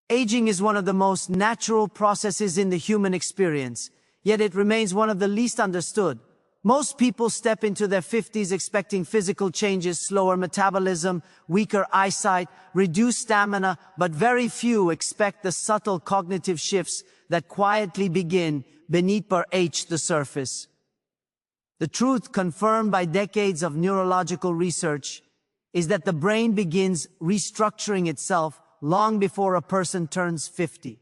Aging is one of the most natural processes in the human experience, yet it remains one of the least understood. Most people step into their 50s expecting physical changes, slower metabolism, weaker eyesight, reduced stamina, but very few expect the subtle cognitive shifts that quietly begin beneath the surface. The truth, confirmed by decades of neurological research, is that the brain begins restructuring itself long before a person turns 50.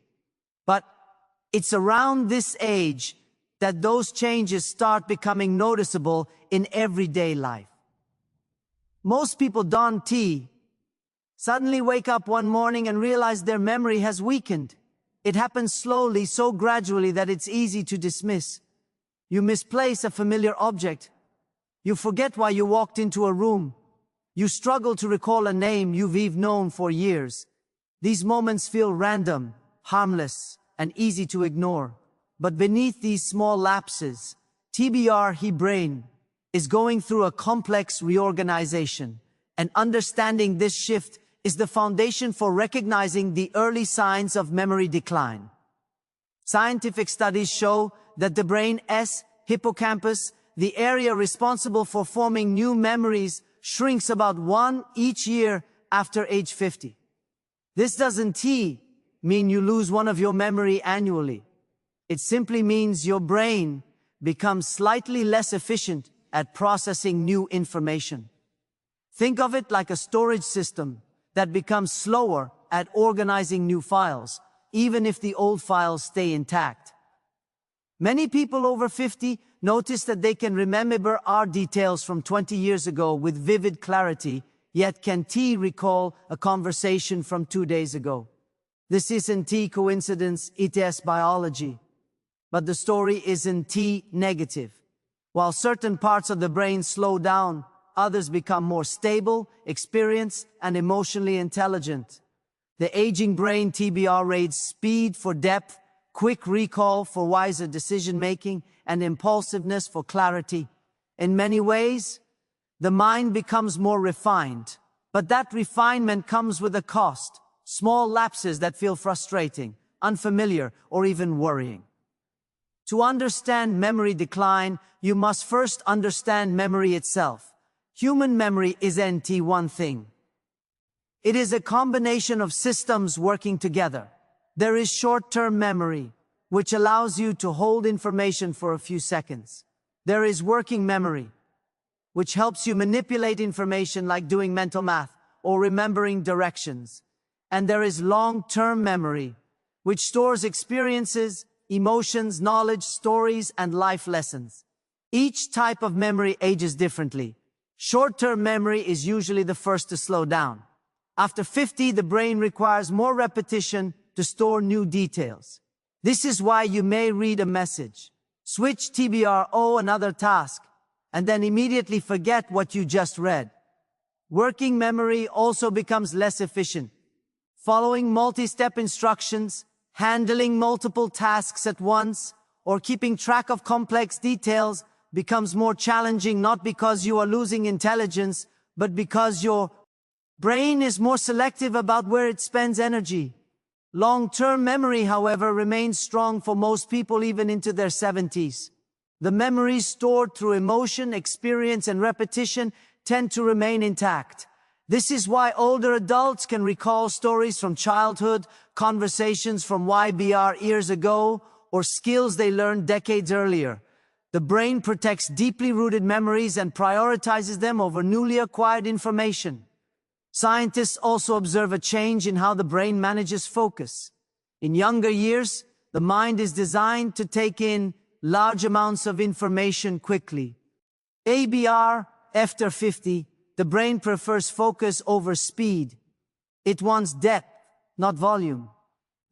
But it's around this age that those changes start becoming noticeable in everyday life. Most people don't suddenly wake up one morning and realize their memory has weakened. It happens slowly, so gradually that it's easy to dismiss. You misplace a familiar object. You forget why you walked into a room. You struggle to recall a name you've known for years. These moments feel random, harmless, and easy to ignore. But beneath these small lapses, brain is going through a complex reorganization. And understanding this shift is the foundation for recognizing the early signs of memory decline. Scientific studies show that the brain's hippocampus, the area responsible for forming new memories, shrinks about 1 each year after age 50. This doesn't mean you lose one of your memory annually. It simply means your brain becomes slightly less efficient at processing new information. Think of it like a storage system that becomes slower at organizing new files, even if the old files stay intact. Many people over 50 notice that they can remember details from 20 years ago with vivid clarity, yet can't recall a conversation from 2 days ago. This isn't coincidence, it is biology. But the story isn't negative. While certain parts of the brain slow down, others become more stable, experienced, and emotionally intelligent. The aging brain rates speed for depth, quick recall for wiser decision-making, and impulsiveness for clarity. In many ways, the mind becomes more refined, but that refinement comes with a cost. Small lapses that feel frustrating, unfamiliar, or even worrying. To understand memory decline, you must first understand memory itself. Human memory isn't one thing. It is a combination of systems working together. There is short-term memory, which allows you to hold information for a few seconds. There is working memory, which helps you manipulate information like doing mental math or remembering directions. And there is long-term memory, which stores experiences, emotions, knowledge, stories, and life lessons. Each type of memory ages differently. Short-term memory is usually the first to slow down. After 50, the brain requires more repetition to store new details. This is why you may read a message, switch another task, and then immediately forget what you just read. Working memory also becomes less efficient. Following multi-step instructions, handling multiple tasks at once, or keeping track of complex details becomes more challenging, not because you are losing intelligence, but because your brain is more selective about where it spends energy. Long-term memory, however, remains strong for most people even into their 70s. The memories stored through emotion, experience, and repetition tend to remain intact. This is why older adults can recall stories from childhood, conversations from years ago, or skills they learned decades earlier. The brain protects deeply rooted memories and prioritizes them over newly acquired information. Scientists also observe a change in how the brain manages focus. In younger years, the mind is designed to take in large amounts of information quickly. After 50, the brain prefers focus over speed. It wants depth, not volume.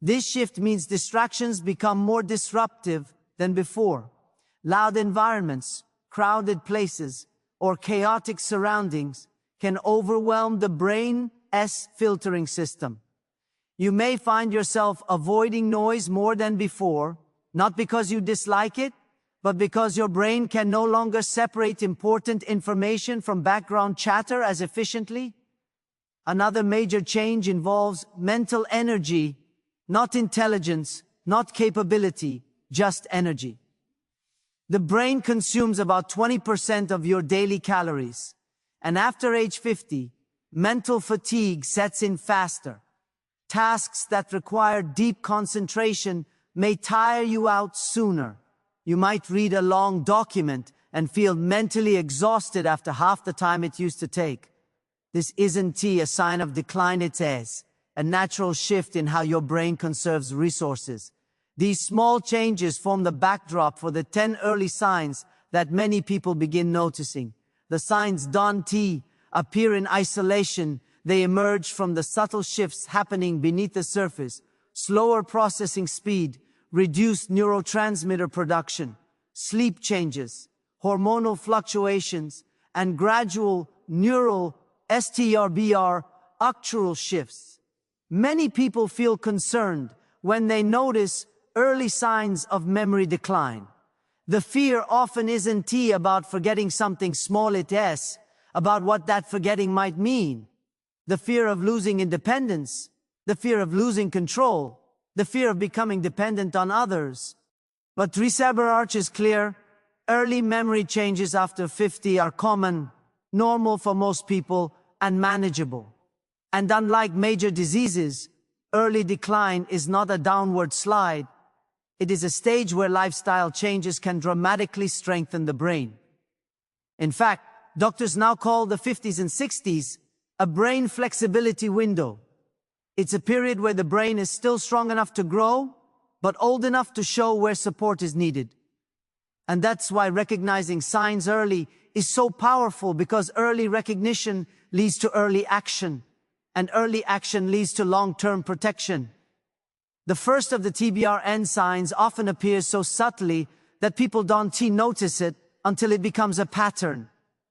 This shift means distractions become more disruptive than before. Loud environments, crowded places, or chaotic surroundings can overwhelm the brain's filtering system. You may find yourself avoiding noise more than before, not because you dislike it, but because your brain can no longer separate important information from background chatter as efficiently. Another major change involves mental energy Not intelligence, not capability, just energy. The brain consumes about 20% of your daily calories, and after age 50, mental fatigue sets in faster. Tasks that require deep concentration may tire you out sooner. You might read a long document and feel mentally exhausted after half the time it used to take. This isn't a sign of decline, it is a natural shift in how your brain conserves resources. These small changes form the backdrop for the 10 early signs that many people begin noticing. The signs don't appear in isolation. They emerge from the subtle shifts happening beneath the surface: slower processing speed, reduced neurotransmitter production, sleep changes, hormonal fluctuations, and gradual neural structural shifts. Many people feel concerned when they notice early signs of memory decline. The fear often isn't about forgetting something small, it is about what that forgetting might mean. The fear of losing independence, the fear of losing control, the fear of becoming dependent on others. But research is clear. Early memory changes after 50 are common, normal for most people, and manageable. And unlike major diseases, early decline is not a downward slide. It is a stage where lifestyle changes can dramatically strengthen the brain. In fact, doctors now call the 50s and 60s a brain flexibility window. It's a period where the brain is still strong enough to grow, but old enough to show where support is needed. And that's why recognizing signs early is so powerful, because early recognition leads to early action, and early action leads to long-term protection. The first of the TBRN signs often appears so subtly that people don't notice it until it becomes a pattern.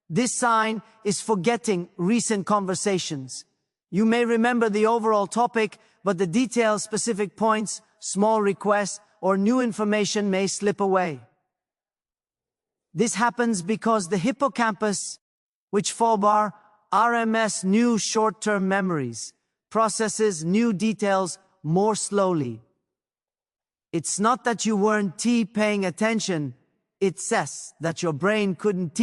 This sign is forgetting recent conversations. You may remember the overall topic, but the detailed specific points, small requests, or new information may slip away. This happens because the hippocampus, which FOBAR, RMS new short-term memories, processes new details more slowly. It's not that you weren't paying attention. It says that your brain couldn't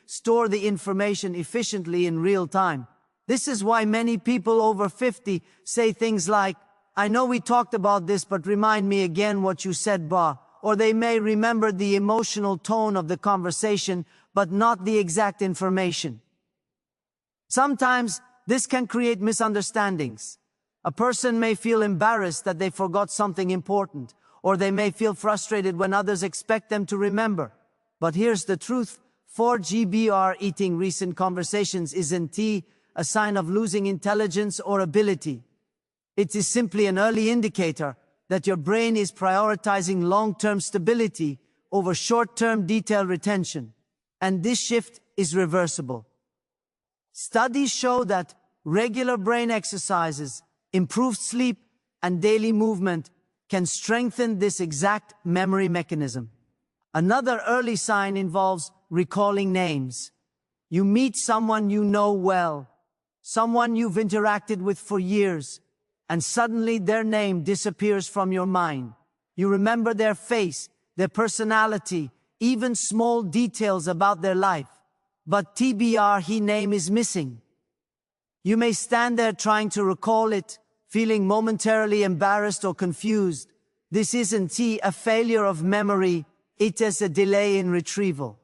store the information efficiently in real time. This is why many people over 50 say things like, "I know we talked about this, but remind me again what you said, Ba." Or they may remember the emotional tone of the conversation, but not the exact information. Sometimes this can create misunderstandings. A person may feel embarrassed that they forgot something important, or they may feel frustrated when others expect them to remember. But here's the truth: 4GBR eating recent conversations isn't a sign of losing intelligence or ability. It is simply an early indicator that your brain is prioritizing long-term stability over short-term detail retention. And this shift is reversible. Studies show that regular brain exercises, improved sleep, and daily movement can strengthen this exact memory mechanism. Another early sign involves recalling names. You meet someone you know well, someone you've interacted with for years, and suddenly their name disappears from your mind. You remember their face, their personality, even small details about their life. But TBR, name is missing. You may stand there trying to recall it, feeling momentarily embarrassed or confused. This isn't a failure of memory, it is a delay in retrieval.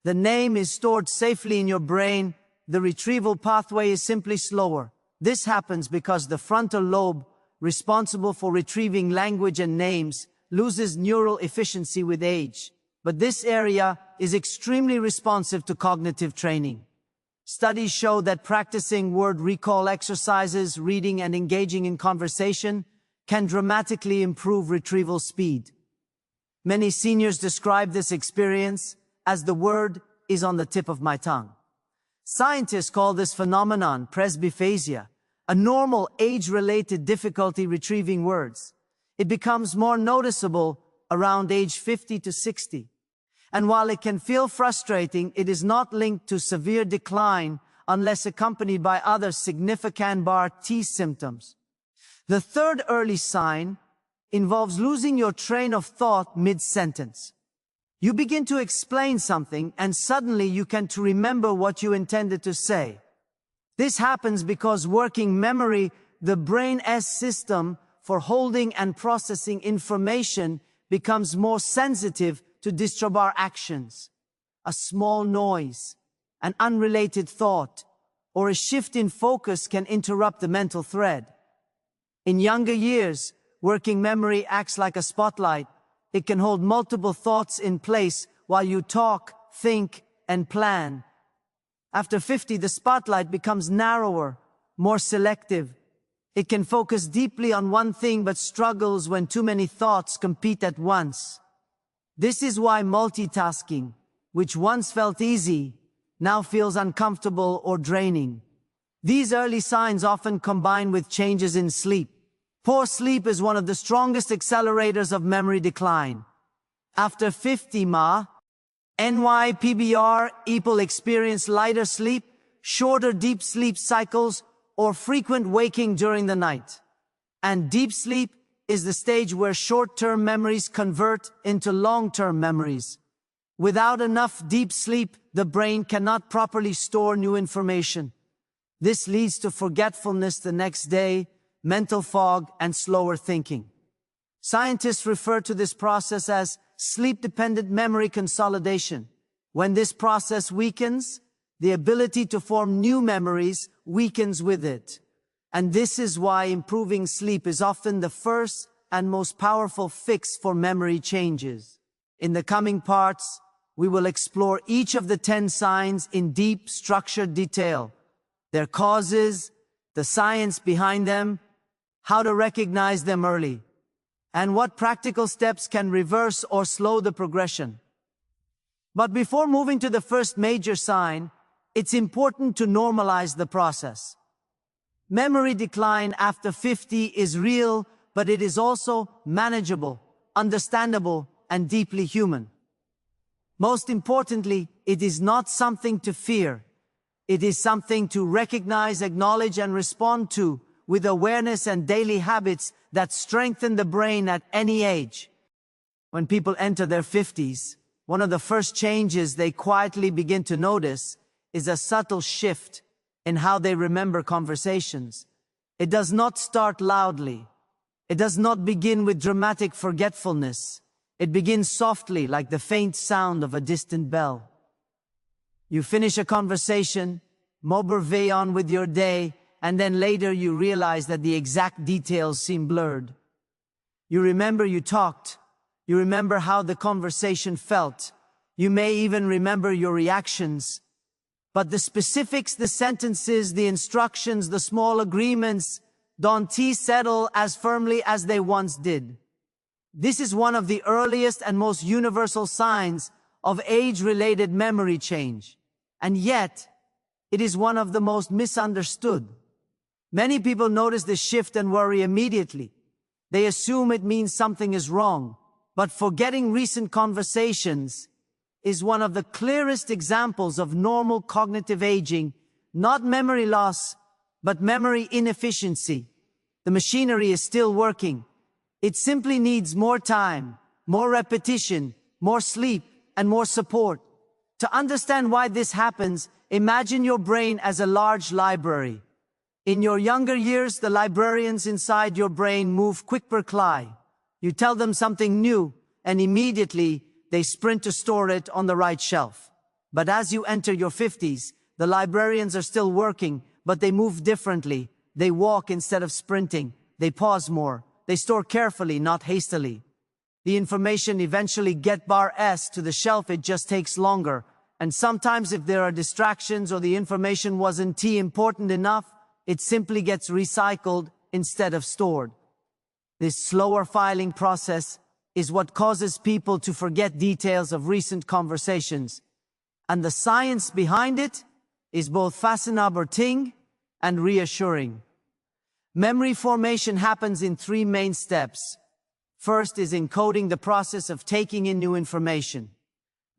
The name is stored safely in your brain. The retrieval pathway is simply slower. This happens because the frontal lobe, responsible for retrieving language and names, loses neural efficiency with age. But this area is extremely responsive to cognitive training. Studies show that practicing word recall exercises, reading, and engaging in conversation can dramatically improve retrieval speed. Many seniors describe this experience as "the word is on the tip of my tongue." Scientists call this phenomenon presbyphasia, a normal age-related difficulty retrieving words. It becomes more noticeable around age 50 to 60. And while it can feel frustrating, it is not linked to severe decline unless accompanied by other significant symptoms. The third early sign involves losing your train of thought mid-sentence. You begin to explain something and suddenly you can't remember what you intended to say. This happens because working memory, the brain's system for holding and processing information, becomes more sensitive to disturb our actions. A small noise, an unrelated thought, or a shift in focus can interrupt the mental thread. In younger years, working memory acts like a spotlight. It can hold multiple thoughts in place while you talk, think, and plan. After 50, the spotlight becomes narrower, more selective. It can focus deeply on one thing but struggles when too many thoughts compete at once. This is why multitasking, which once felt easy, now feels uncomfortable or draining. These early signs often combine with changes in sleep. Poor sleep is one of the strongest accelerators of memory decline. After 50 NYPBR, people experience lighter sleep, shorter deep sleep cycles, or frequent waking during the night. And deep sleep is the stage where short-term memories convert into long-term memories. Without enough deep sleep, the brain cannot properly store new information. This leads to forgetfulness the next day, mental fog, and slower thinking. Scientists refer to this process as sleep-dependent memory consolidation. When this process weakens, the ability to form new memories weakens with it. And this is why improving sleep is often the first and most powerful fix for memory changes. In the coming parts, we will explore each of the 10 signs in deep, structured detail. Their causes, the science behind them, how to recognize them early, and what practical steps can reverse or slow the progression. But before moving to the first major sign, it's important to normalize the process. Memory decline after 50 is real, but it is also manageable, understandable, and deeply human. Most importantly, it is not something to fear. It is something to recognize, acknowledge, and respond to with awareness and daily habits that strengthen the brain at any age. When people enter their 50s, one of the first changes they quietly begin to notice is a subtle shift in how they remember conversations. It does not start loudly. It does not begin with dramatic forgetfulness. It begins softly, like the faint sound of a distant bell. You finish a conversation, move on with your day, and then later you realize that the exact details seem blurred. You remember you talked. You remember how the conversation felt. You may even remember your reactions. But the specifics, the sentences, the instructions, the small agreements don't settle as firmly as they once did. This is one of the earliest and most universal signs of age-related memory change. And yet, it is one of the most misunderstood. Many people notice this shift and worry immediately. They assume it means something is wrong. But forgetting recent conversations is one of the clearest examples of normal cognitive aging, not memory loss, but memory inefficiency. The machinery is still working. It simply needs more time, more repetition, more sleep, and more support. To understand why this happens, imagine your brain as a large library. In your younger years, the librarians inside your brain move quick per cly. You tell them something new, and immediately they sprint to store it on the right shelf. But as you enter your 50s, the librarians are still working, but they move differently. They walk instead of sprinting. They pause more. They store carefully, not hastily. The information eventually gets to the shelf, it just takes longer. And sometimes if there are distractions or the information wasn't important enough, it simply gets recycled instead of stored. This slower filing process is what causes people to forget details of recent conversations. And the science behind it is both fascinating and reassuring. Memory formation happens in 3 main steps. First is encoding, the process of taking in new information.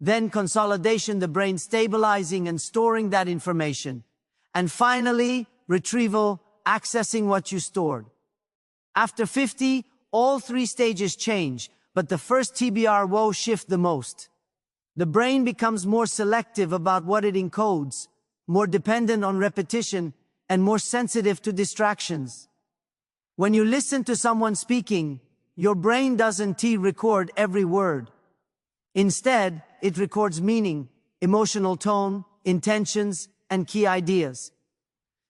Then consolidation, the brain stabilizing and storing that information. And finally, retrieval, accessing what you stored. After 50, all three stages change, but the first TBR shift the most. The brain becomes more selective about what it encodes, more dependent on repetition, and more sensitive to distractions. When you listen to someone speaking, your brain doesn't record every word. Instead, it records meaning, emotional tone, intentions, and key ideas.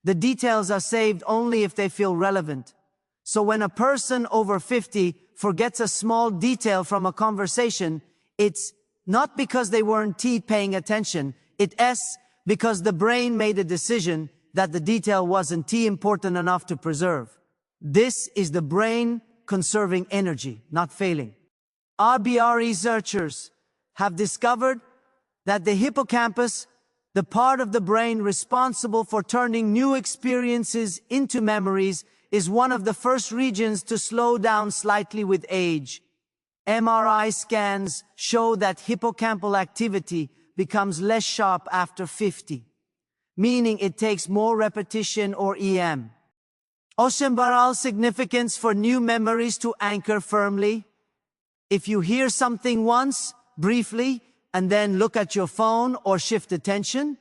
The details are saved only if they feel relevant. So when a person over 50 forgets a small detail from a conversation, it's not because they weren't paying attention, it's because the brain made a decision that the detail wasn't important enough to preserve. This is the brain conserving energy, not failing. RBR researchers have discovered that the hippocampus, the part of the brain responsible for turning new experiences into memories, is one of the first regions to slow down slightly with age. MRI scans show that hippocampal activity becomes less sharp after 50, meaning it takes more repetition or EM. Temporal significance for new memories to anchor firmly. If you hear something once, briefly, and then look at your phone or shift attention,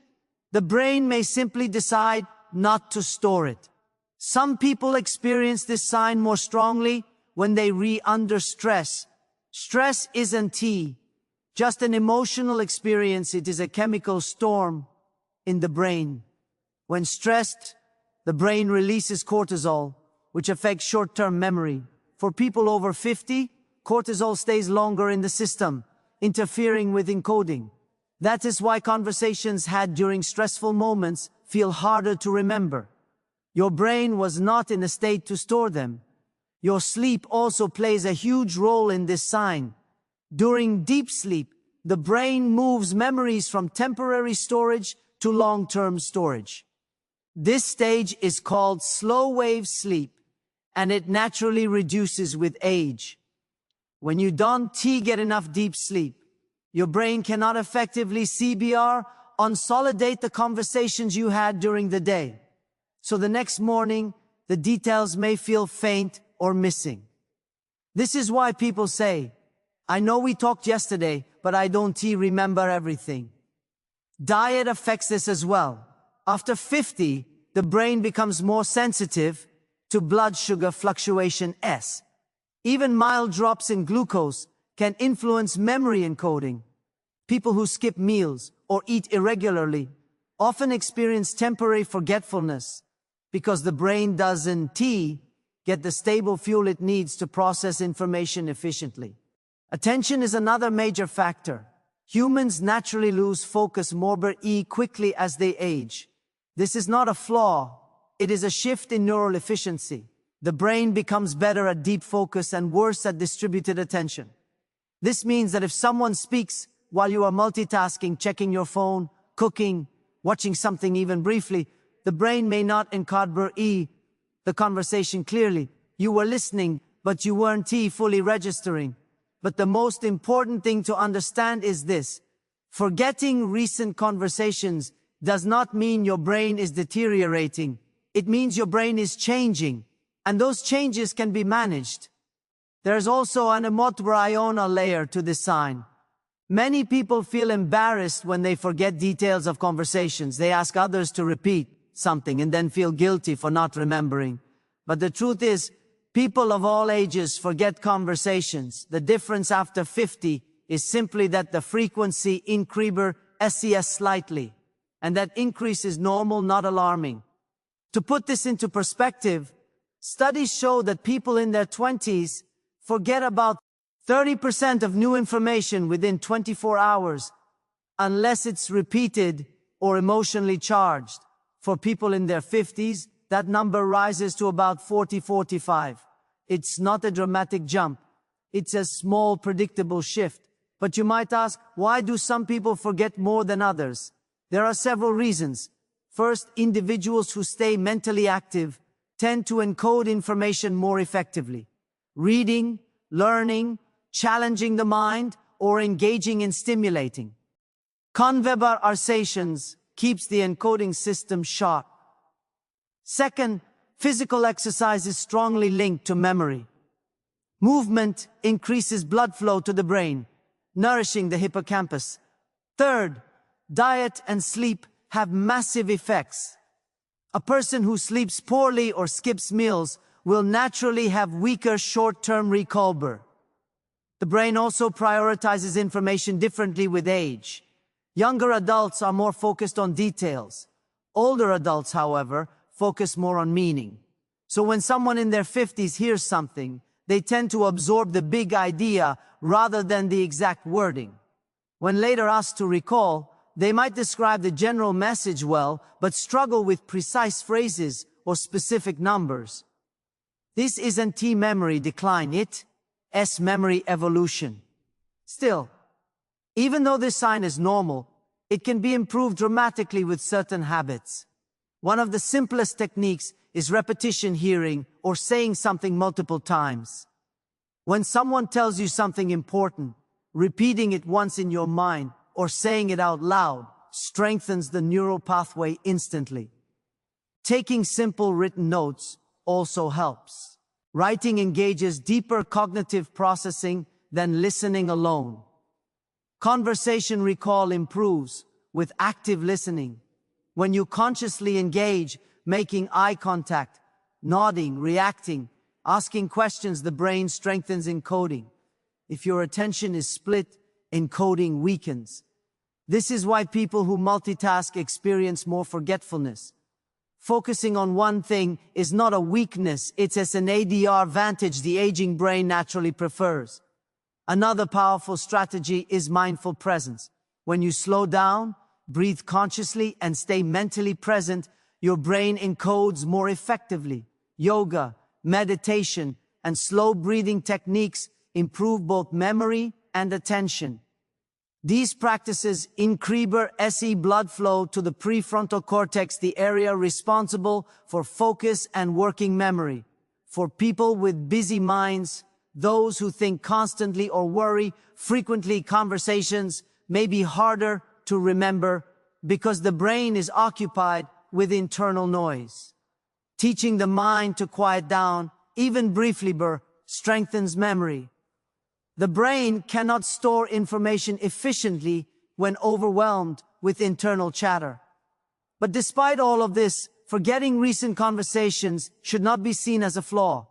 the brain may simply decide not to store it. Some people experience this sign more strongly when they under stress. Stress isn't just an emotional experience, it is a chemical storm in the brain. When stressed, the brain releases cortisol, which affects short-term memory. For people over 50, cortisol stays longer in the system, interfering with encoding. That is why conversations had during stressful moments feel harder to remember. Your brain was not in a state to store them. Your sleep also plays a huge role in this sign. During deep sleep, the brain moves memories from temporary storage to long-term storage. This stage is called slow-wave sleep, and it naturally reduces with age. When you don't get enough deep sleep, your brain cannot effectively consolidate the conversations you had during the day. So the next morning, the details may feel faint or missing. This is why people say, I know we talked yesterday, but I don't remember everything. Diet affects this as well. After 50, the brain becomes more sensitive to blood sugar fluctuations. Even mild drops in glucose can influence memory encoding. People who skip meals or eat irregularly often experience temporary forgetfulness because the brain doesn't get the stable fuel it needs to process information efficiently. Attention is another major factor. Humans naturally lose focus more quickly as they age. This is not a flaw, it is a shift in neural efficiency. The brain becomes better at deep focus and worse at distributed attention. This means that if someone speaks while you are multitasking, checking your phone, cooking, watching something even briefly, the brain may not encode the conversation clearly. You were listening, but you weren't fully registering. But the most important thing to understand is this. Forgetting recent conversations does not mean your brain is deteriorating. It means your brain is changing, and those changes can be managed. There's also an emotional layer to this sign. Many people feel embarrassed when they forget details of conversations. They ask others to repeat something and then feel guilty for not remembering. But the truth is, people of all ages forget conversations. The difference after 50 is simply that the frequency increases slightly, and that increase is normal, not alarming. To put this into perspective, studies show that people in their 20s forget about 30% of new information within 24 hours, unless it's repeated or emotionally charged. For people in their 50s, that number rises to about 40-45. It's not a dramatic jump. It's a small, predictable shift. But you might ask, why do some people forget more than others? There are several reasons. First, individuals who stay mentally active tend to encode information more effectively. Reading, learning, challenging the mind, or engaging in stimulating conversations keeps the encoding system sharp. Second, Physical exercise is strongly linked to memory. Movement increases blood flow to the brain, nourishing the hippocampus. Third, diet and sleep have massive effects. A person who sleeps poorly or skips meals will naturally have weaker short-term recall. The brain also prioritizes information differently with age. Younger adults are more focused on details. Older adults, however, focus more on meaning. So when someone in their 50s hears something, they tend to absorb the big idea rather than the exact wording. When later asked to recall, they might describe the general message well, but struggle with precise phrases or specific numbers. This isn't T memory decline, it's memory evolution. Still, even though this sign is normal, it can be improved dramatically with certain habits. One of the simplest techniques is repetition hearing or saying something multiple times. When someone tells you something important, repeating it once in your mind or saying it out loud strengthens the neural pathway instantly. Taking simple written notes also helps. Writing engages deeper cognitive processing than listening alone. Conversation recall improves with active listening. When you consciously engage, making eye contact, nodding, reacting, asking questions, the brain strengthens encoding. If your attention is split, encoding weakens. This is why people who multitask experience more forgetfulness. Focusing on one thing is not a weakness, it's an ADR advantage the aging brain naturally prefers. Another powerful strategy is mindful presence. When you slow down, breathe consciously, and stay mentally present, your brain encodes more effectively. Yoga, meditation, and slow breathing techniques improve both memory and attention. These practices increase blood flow to the prefrontal cortex, the area responsible for focus and working memory. For people with busy minds, those who think constantly or worry frequently, conversations may be harder to remember because the brain is occupied with internal noise. Teaching the mind to quiet down, even briefly, strengthens memory. The brain cannot store information efficiently when overwhelmed with internal chatter. But despite all of this, forgetting recent conversations should not be seen as a flaw.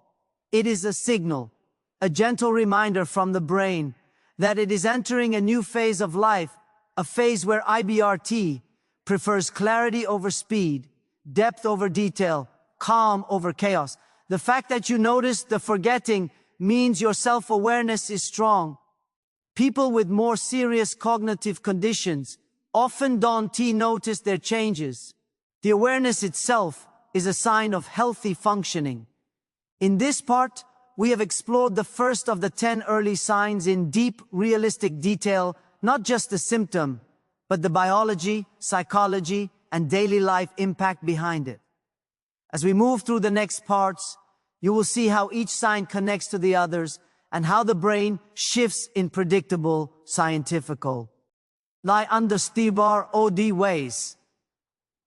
It is a signal, a gentle reminder from the brain that it is entering a new phase of life, a phase where IBRT prefers clarity over speed, depth over detail, calm over chaos. The fact that you notice the forgetting means your self-awareness is strong. People with more serious cognitive conditions often don't notice their changes. The awareness itself is a sign of healthy functioning. In this part, we have explored the first of the 10 early signs in deep, realistic detail, not just the symptom, but the biology, psychology, and daily life impact behind it. As we move through the next parts, you will see how each sign connects to the others and how the brain shifts in predictable, scientifical, understandable ways.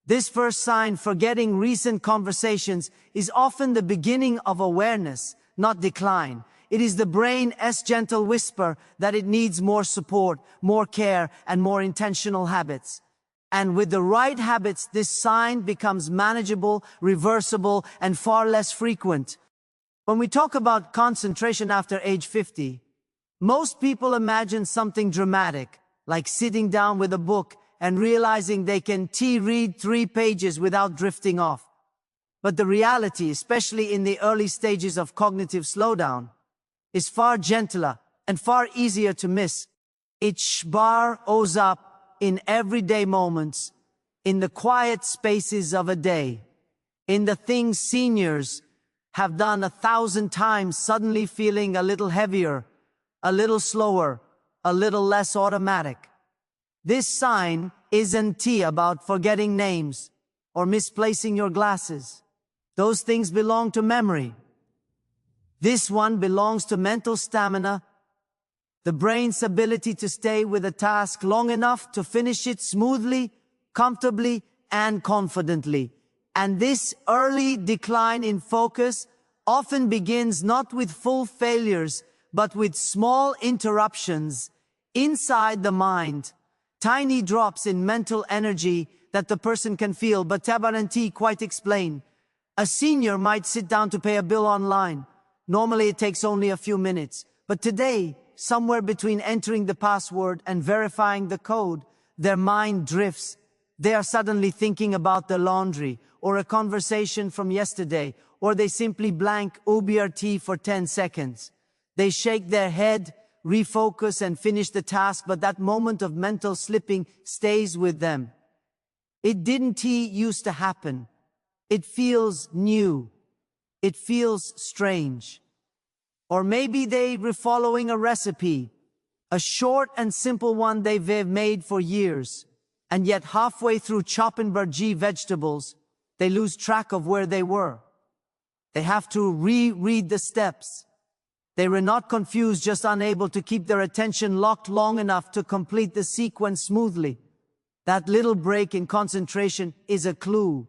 This first sign, forgetting recent conversations, is often the beginning of awareness, not decline. It is the brain's gentle whisper that it needs more support, more care, and more intentional habits. And with the right habits, this sign becomes manageable, reversible, and far less frequent. When we talk about concentration after age 50, most people imagine something dramatic, like sitting down with a book and realizing they can read 3 pages without drifting off. But the reality, especially in the early stages of cognitive slowdown, is far gentler and far easier to miss. It shows up in everyday moments, in the quiet spaces of a day, in the things seniors have done 1,000 times, suddenly feeling a little heavier, a little slower, a little less automatic. This sign isn't about forgetting names or misplacing your glasses. Those things belong to memory. This one belongs to mental stamina, the brain's ability to stay with a task long enough to finish it smoothly, comfortably, and confidently. And this early decline in focus often begins not with full failures, but with small interruptions inside the mind, tiny drops in mental energy that the person can feel, but tabaranti quite explain. A senior might sit down to pay a bill online. Normally it takes only a few minutes, but today, somewhere between entering the password and verifying the code, their mind drifts. They are suddenly thinking about the laundry, or a conversation from yesterday, or they simply blank OBRT for 10 seconds. They shake their head, refocus and finish the task, but that moment of mental slipping stays with them. It didn't used to happen. It feels new. It feels strange. Or maybe they were following a recipe, a short and simple one they've made for years, and yet halfway through chopping burji vegetables, they lose track of where they were. They have to reread the steps. They were not confused, just unable to keep their attention locked long enough to complete the sequence smoothly. That little break in concentration is a clue.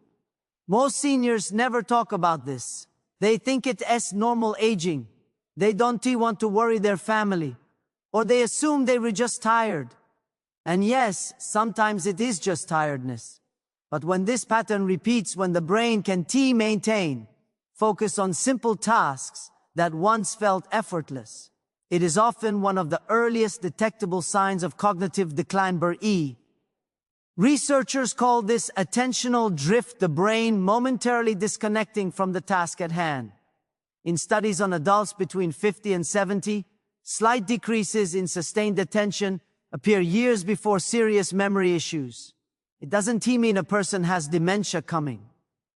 Most seniors never talk about this. They think it's normal aging. They don't want to worry their family. Or they assume they were just tired. And yes, sometimes it is just tiredness. But when this pattern repeats, when the brain can maintain focus on simple tasks that once felt effortless, it is often one of the earliest detectable signs of cognitive decline. Researchers call this attentional drift, the brain momentarily disconnecting from the task at hand. In studies on adults between 50 and 70, slight decreases in sustained attention appear years before serious memory issues. It doesn't mean a person has dementia coming.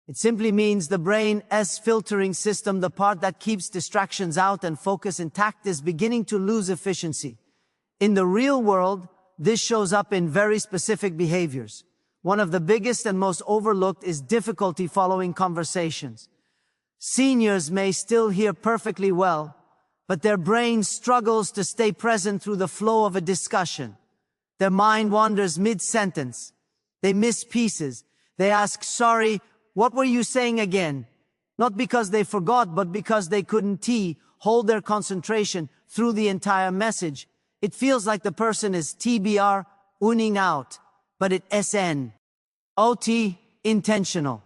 It simply means the brain's filtering system, the part that keeps distractions out and focus intact, is beginning to lose efficiency. In the real world, this shows up in very specific behaviors. One of the biggest and most overlooked is difficulty following conversations. Seniors may still hear perfectly well, but their brain struggles to stay present through the flow of a discussion. Their mind wanders mid-sentence. They miss pieces. They ask, "Sorry, what were you saying again?" Not because they forgot, but because they couldn't hold their concentration through the entire message. It feels like the person is TBR, uning out, but it SN. OT, intentional.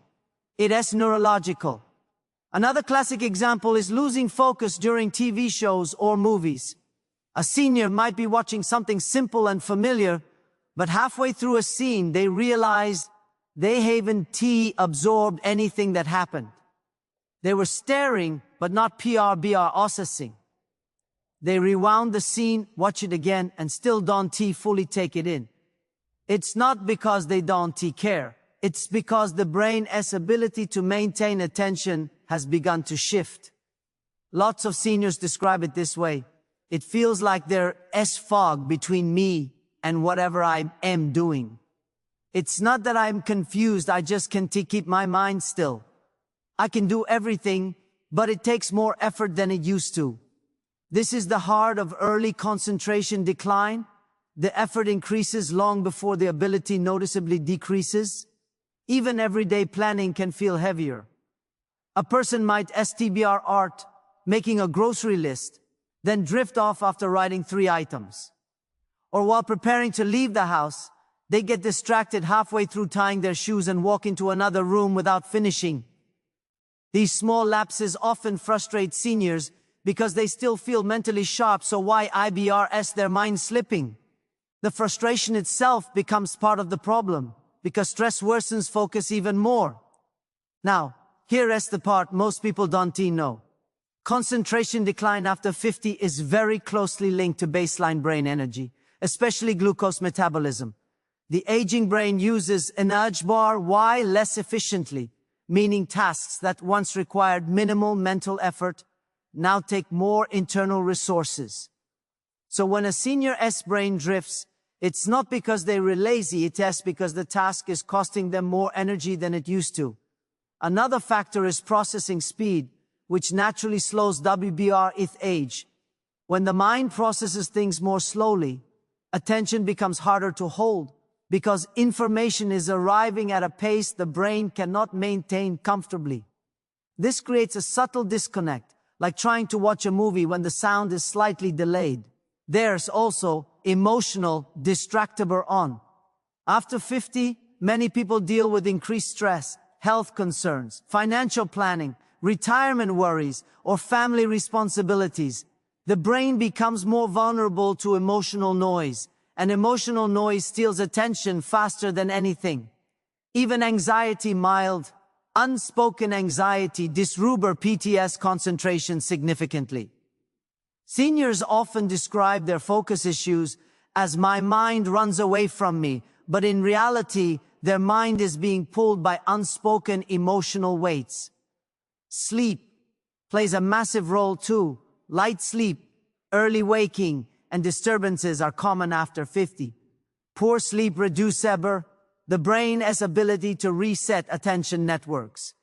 It is neurological. Another classic example is losing focus during TV shows or movies. A senior might be watching something simple and familiar, but halfway through a scene they realize they haven't absorbed anything that happened. They were staring, but not PRBR assessing. They rewound the scene, watch it again, and still don't fully take it in. It's not because they don't care. It's because the brain's ability to maintain attention has begun to shift. Lots of seniors describe it this way. It feels like there's fog between me and whatever I am doing. It's not that I'm confused, I just can't keep my mind still. I can do everything, but it takes more effort than it used to. This is the heart of early concentration decline. The effort increases long before the ability noticeably decreases. Even everyday planning can feel heavier. A person might STBR art, making a grocery list, then drift off after writing 3 items. Or while preparing to leave the house, they get distracted halfway through tying their shoes and walk into another room without finishing. These small lapses often frustrate seniors because they still feel mentally sharp, so why IBRS their mind slipping? The frustration itself becomes part of the problem, because stress worsens focus even more. Now, here's the part most people don't know. Concentration decline after 50 is very closely linked to baseline brain energy, especially glucose metabolism. The aging brain uses energy bar Y less efficiently, meaning tasks that once required minimal mental effort now take more internal resources. So when a senior's brain drifts, it's not because they were lazy, it's because the task is costing them more energy than it used to. Another factor is processing speed, which naturally slows WBR with age. When the mind processes things more slowly, attention becomes harder to hold, because information is arriving at a pace the brain cannot maintain comfortably. This creates a subtle disconnect, like trying to watch a movie when the sound is slightly delayed. There's also emotional distractible on. After 50, many people deal with increased stress, health concerns, financial planning, retirement worries, or family responsibilities. The brain becomes more vulnerable to emotional noise, and emotional noise steals attention faster than anything. Even anxiety, mild, unspoken anxiety, disturb PTS concentration significantly. Seniors often describe their focus issues as "my mind runs away from me," but in reality, their mind is being pulled by unspoken emotional weights. Sleep plays a massive role too. Light sleep, early waking, and disturbances are common after 50. Poor sleep reduces the brain's ability to reset attention networks,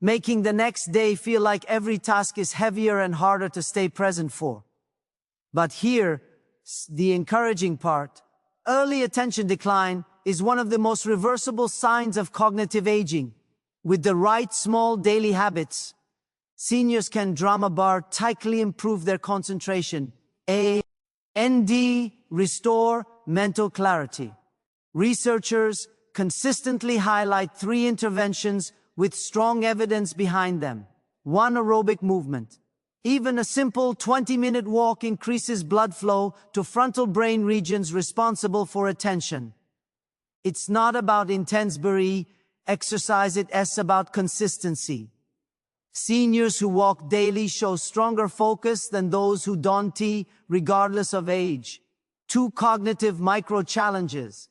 making the next day feel like every task is heavier and harder to stay present for. But here's the encouraging part. Early attention decline is one of the most reversible signs of cognitive aging. With the right small daily habits, seniors can dramatically improve their concentration, restore mental clarity. Researchers consistently highlight 3 interventions with strong evidence behind them. 1. Aerobic movement. Even a simple 20-minute walk increases blood flow to frontal brain regions responsible for attention. It's not about intensity exercise, it's about consistency. Seniors who walk daily show stronger focus than those who don't, regardless of age. 2. Cognitive micro-challenges.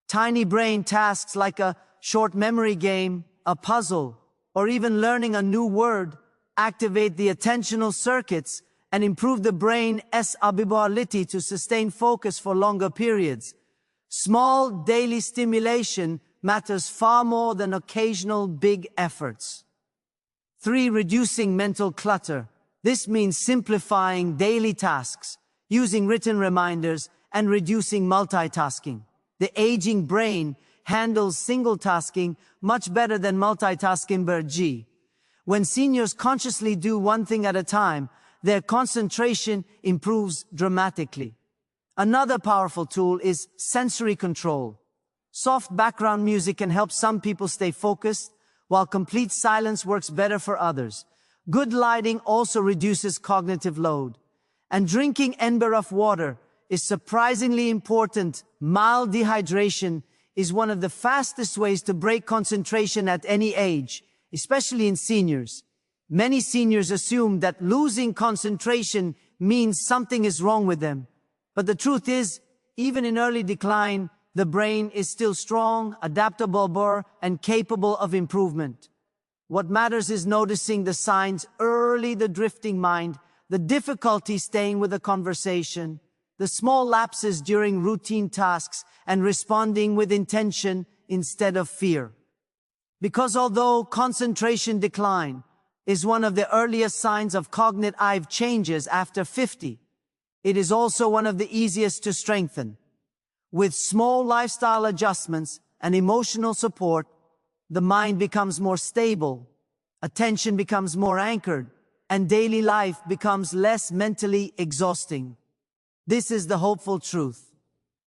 Tiny brain tasks like a short memory game, a puzzle, or even learning a new word activate the attentional circuits and improve the brain's ability to sustain focus for longer periods. Small daily stimulation matters far more than occasional big efforts. 3. Reducing mental clutter. This means simplifying daily tasks, using written reminders, and reducing multitasking. The aging brain handles single tasking much better than multitasking. When seniors consciously do one thing at a time, their concentration improves dramatically. Another powerful tool is sensory control. Soft background music can help some people stay focused, while complete silence works better for others. Good lighting also reduces cognitive load. And drinking enough water is surprisingly important. Mild dehydration is one of the fastest ways to break concentration at any age, especially in seniors. Many seniors assume that losing concentration means something is wrong with them. But the truth is, even in early decline, the brain is still strong, adaptable, and capable of improvement. What matters is noticing the signs early: the drifting mind, the difficulty staying with a conversation, the small lapses during routine tasks, and responding with intention instead of fear. Because although concentration decline is one of the earliest signs of cognitive changes after 50, it is also one of the easiest to strengthen. With small lifestyle adjustments and emotional support, the mind becomes more stable, attention becomes more anchored, and daily life becomes less mentally exhausting. This is the hopeful truth.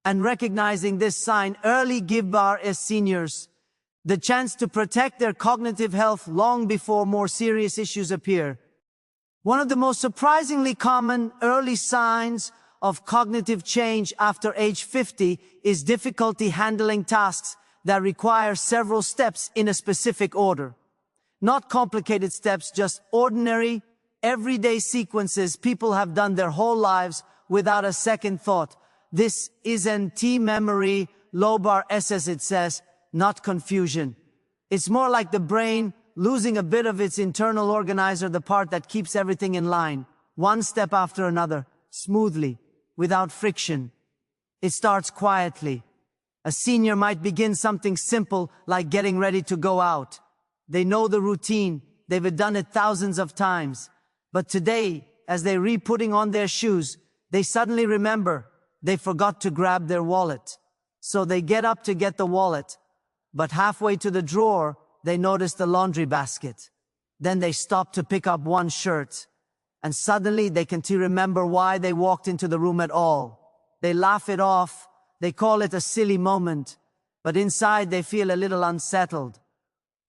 And recognizing this sign early gives our seniors the chance to protect their cognitive health long before more serious issues appear. One of the most surprisingly common early signs of cognitive change after age 50 is difficulty handling tasks that require several steps in a specific order. Not complicated steps, just ordinary, everyday sequences people have done their whole lives without a second thought. This isn't memory, lobar as it says, not confusion. It's more like the brain losing a bit of its internal organizer, the part that keeps everything in line, one step after another, smoothly, without friction. It starts quietly. A senior might begin something simple like getting ready to go out. They know the routine. They've done it thousands of times. But today, as they're re-putting on their shoes, they suddenly remember they forgot to grab their wallet. So they get up to get the wallet, but halfway to the drawer, they notice the laundry basket. Then they stop to pick up one shirt, and suddenly they can remember why they walked into the room at all. They laugh it off, they call it a silly moment, but inside they feel a little unsettled.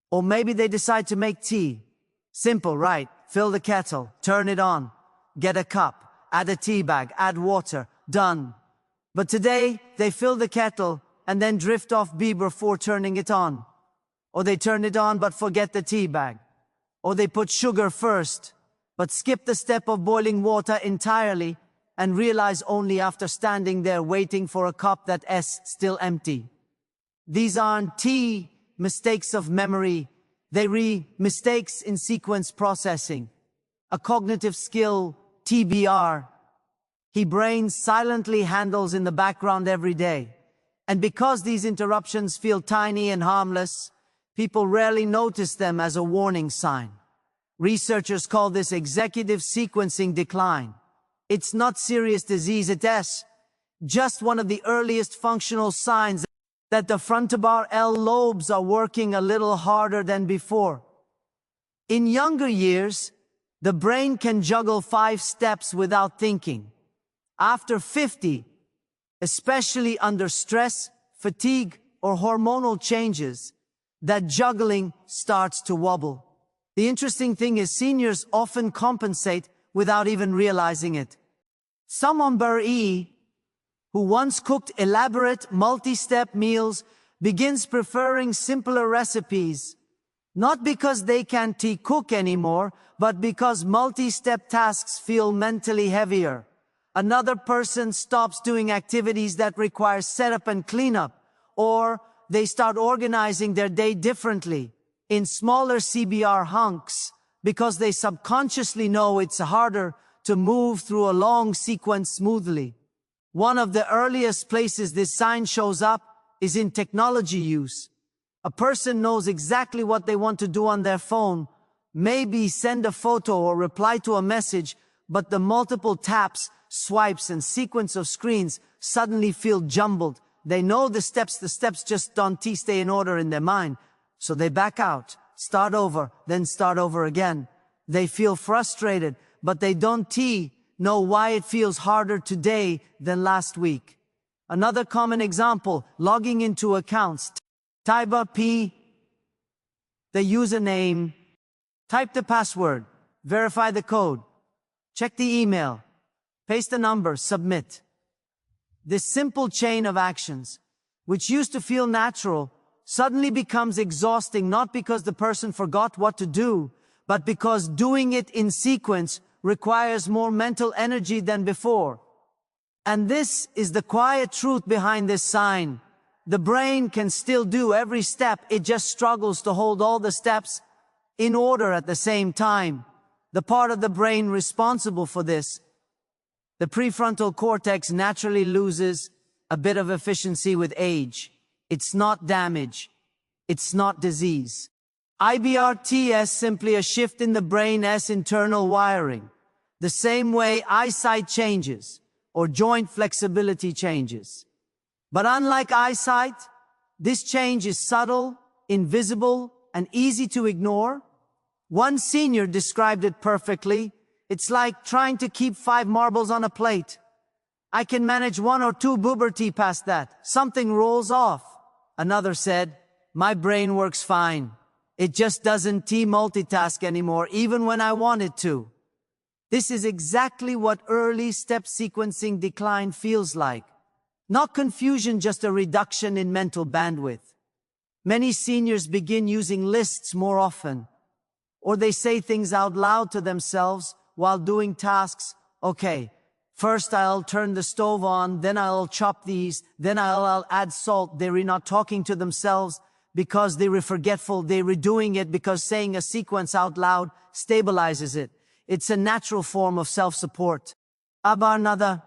Or maybe they decide to make tea. Simple, right? Fill the kettle, turn it on, get a cup, add a tea bag, add water, done. But today, they fill the kettle and then drift off before turning it on. Or they turn it on but forget the tea bag. Or they put sugar first, but skip the step of boiling water entirely and realize only after standing there waiting for a cup that's still empty. These aren't mistakes of memory. They mistakes in sequence processing. A cognitive skill, TBR. He brain silently handles in the background every day. And because these interruptions feel tiny and harmless, people rarely notice them as a warning sign. Researchers call this executive sequencing decline. It's not serious disease, it's just one of the earliest functional signs that the frontal lobes are working a little harder than before. In younger years, the brain can juggle 5 steps without thinking. After 50, especially under stress, fatigue, or hormonal changes, that juggling starts to wobble. The interesting thing is seniors often compensate without even realizing it. Someone who once cooked elaborate multi-step meals begins preferring simpler recipes, not because they can't cook anymore, but because multi-step tasks feel mentally heavier. Another person stops doing activities that require setup and cleanup, or they start organizing their day differently, in smaller CBR hunks, because they subconsciously know it's harder to move through a long sequence smoothly. One of the earliest places this sign shows up is in technology use. A person knows exactly what they want to do on their phone, maybe send a photo or reply to a message, but the multiple taps, swipes, and sequence of screens suddenly feel jumbled. They know the steps just don't stay in order in their mind. So they back out, start over, then start over again. They feel frustrated, but they don't know why it feels harder today than last week. Another common example, logging into accounts. Type up the username, type the password, verify the code, check the email, paste the number, submit. This simple chain of actions, which used to feel natural, suddenly becomes exhausting, not because the person forgot what to do, but because doing it in sequence requires more mental energy than before. And this is the quiet truth behind this sign. The brain can still do every step, it just struggles to hold all the steps in order at the same time. The part of the brain responsible for this, the prefrontal cortex, naturally loses a bit of efficiency with age. It's not damage. It's not disease. IBRT is simply a shift in the brain's internal wiring. The same way eyesight changes or joint flexibility changes. But unlike eyesight, this change is subtle, invisible, and easy to ignore. One senior described it perfectly. It's like trying to keep 5 marbles on a plate. I can manage 1 or 2 boober past that. Something rolls off. Another said, my brain works fine. It just doesn't multitask anymore, even when I want it to. This is exactly what early step sequencing decline feels like. Not confusion, just a reduction in mental bandwidth. Many seniors begin using lists more often, or they say things out loud to themselves while doing tasks. Okay, first I'll turn the stove on, then I'll chop these, then I'll add salt. They're not talking to themselves because they were forgetful. They're redoing it because saying a sequence out loud stabilizes it. It's a natural form of self-support. Another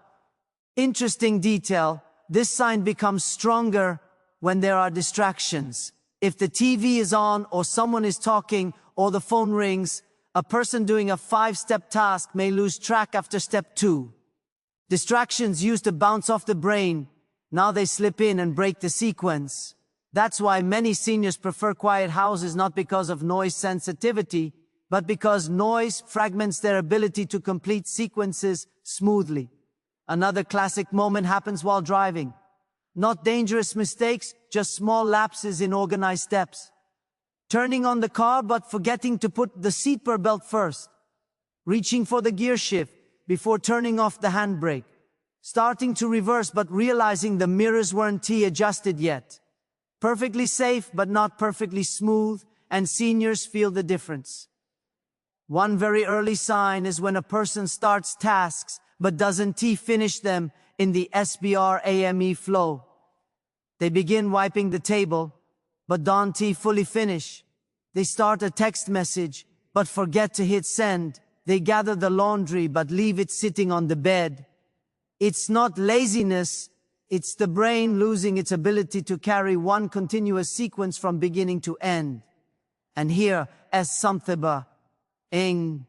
interesting detail, this sign becomes stronger when there are distractions. If the TV is on, or someone is talking, or the phone rings, a person doing a 5-step task may lose track after step 2. Distractions used to bounce off the brain, Now they slip in and break the sequence. That's why many seniors prefer quiet houses, not because of noise sensitivity, but because noise fragments their ability to complete sequences smoothly. Another classic moment happens while driving. Not dangerous mistakes, just small lapses in organized steps. Turning on the car but forgetting to put the seatbelt belt first. Reaching for the gear shift before turning off the handbrake. Starting to reverse but realizing the mirrors weren't adjusted yet. Perfectly safe but not perfectly smooth, and seniors feel the difference. One very early sign is when a person starts tasks but doesn't finish them in the SBRAME flow. They begin wiping the table, but don't fully finish. They start a text message, but forget to hit send. They gather the laundry, but leave it sitting on the bed. It's not laziness, it's the brain losing its ability to carry one continuous sequence from beginning to end. And here, as something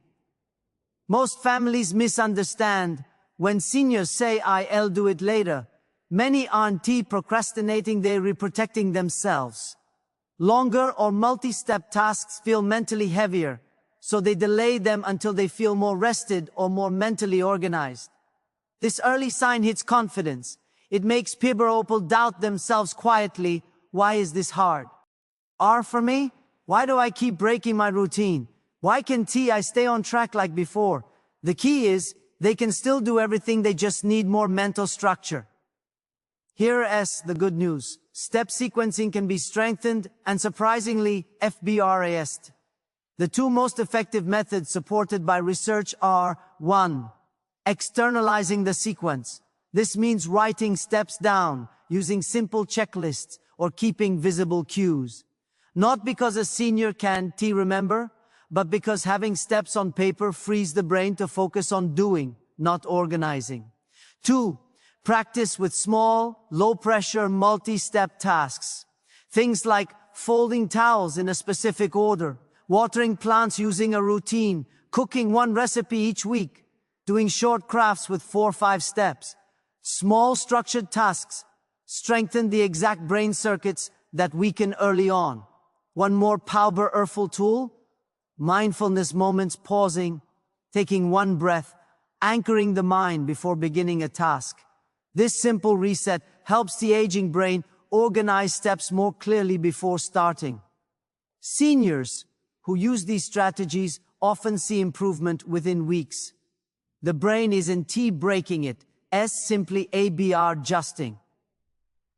most families misunderstand. When seniors say I'll do it later, many aren't procrastinating, they're protecting themselves. Longer or multi-step tasks feel mentally heavier, so they delay them until they feel more rested or more mentally organized. This early sign hits confidence. It makes people doubt themselves quietly. Why is this hard? R for me? Why do I keep breaking my routine? Why can't I stay on track like before? The key is, they can still do everything, they just need more mental structure. Here is the good news. Step sequencing can be strengthened and surprisingly FBRASed. The two most effective methods supported by research are 1. Externalizing the sequence. This means writing steps down, using simple checklists, or keeping visible cues. Not because a senior can't remember, but because having steps on paper frees the brain to focus on doing, not organizing. 2. Practice with small, low-pressure, multi-step tasks. Things like folding towels in a specific order, watering plants using a routine, cooking one recipe each week, doing short crafts with 4 or 5 steps. Small structured tasks strengthen the exact brain circuits that weaken early on. One more powerful tool: mindfulness moments, pausing, taking one breath, anchoring the mind before beginning a task. This simple reset helps the aging brain organize steps more clearly before starting. Seniors who use these strategies often see improvement within weeks. The brain isn't breaking it, as simply ABR adjusting.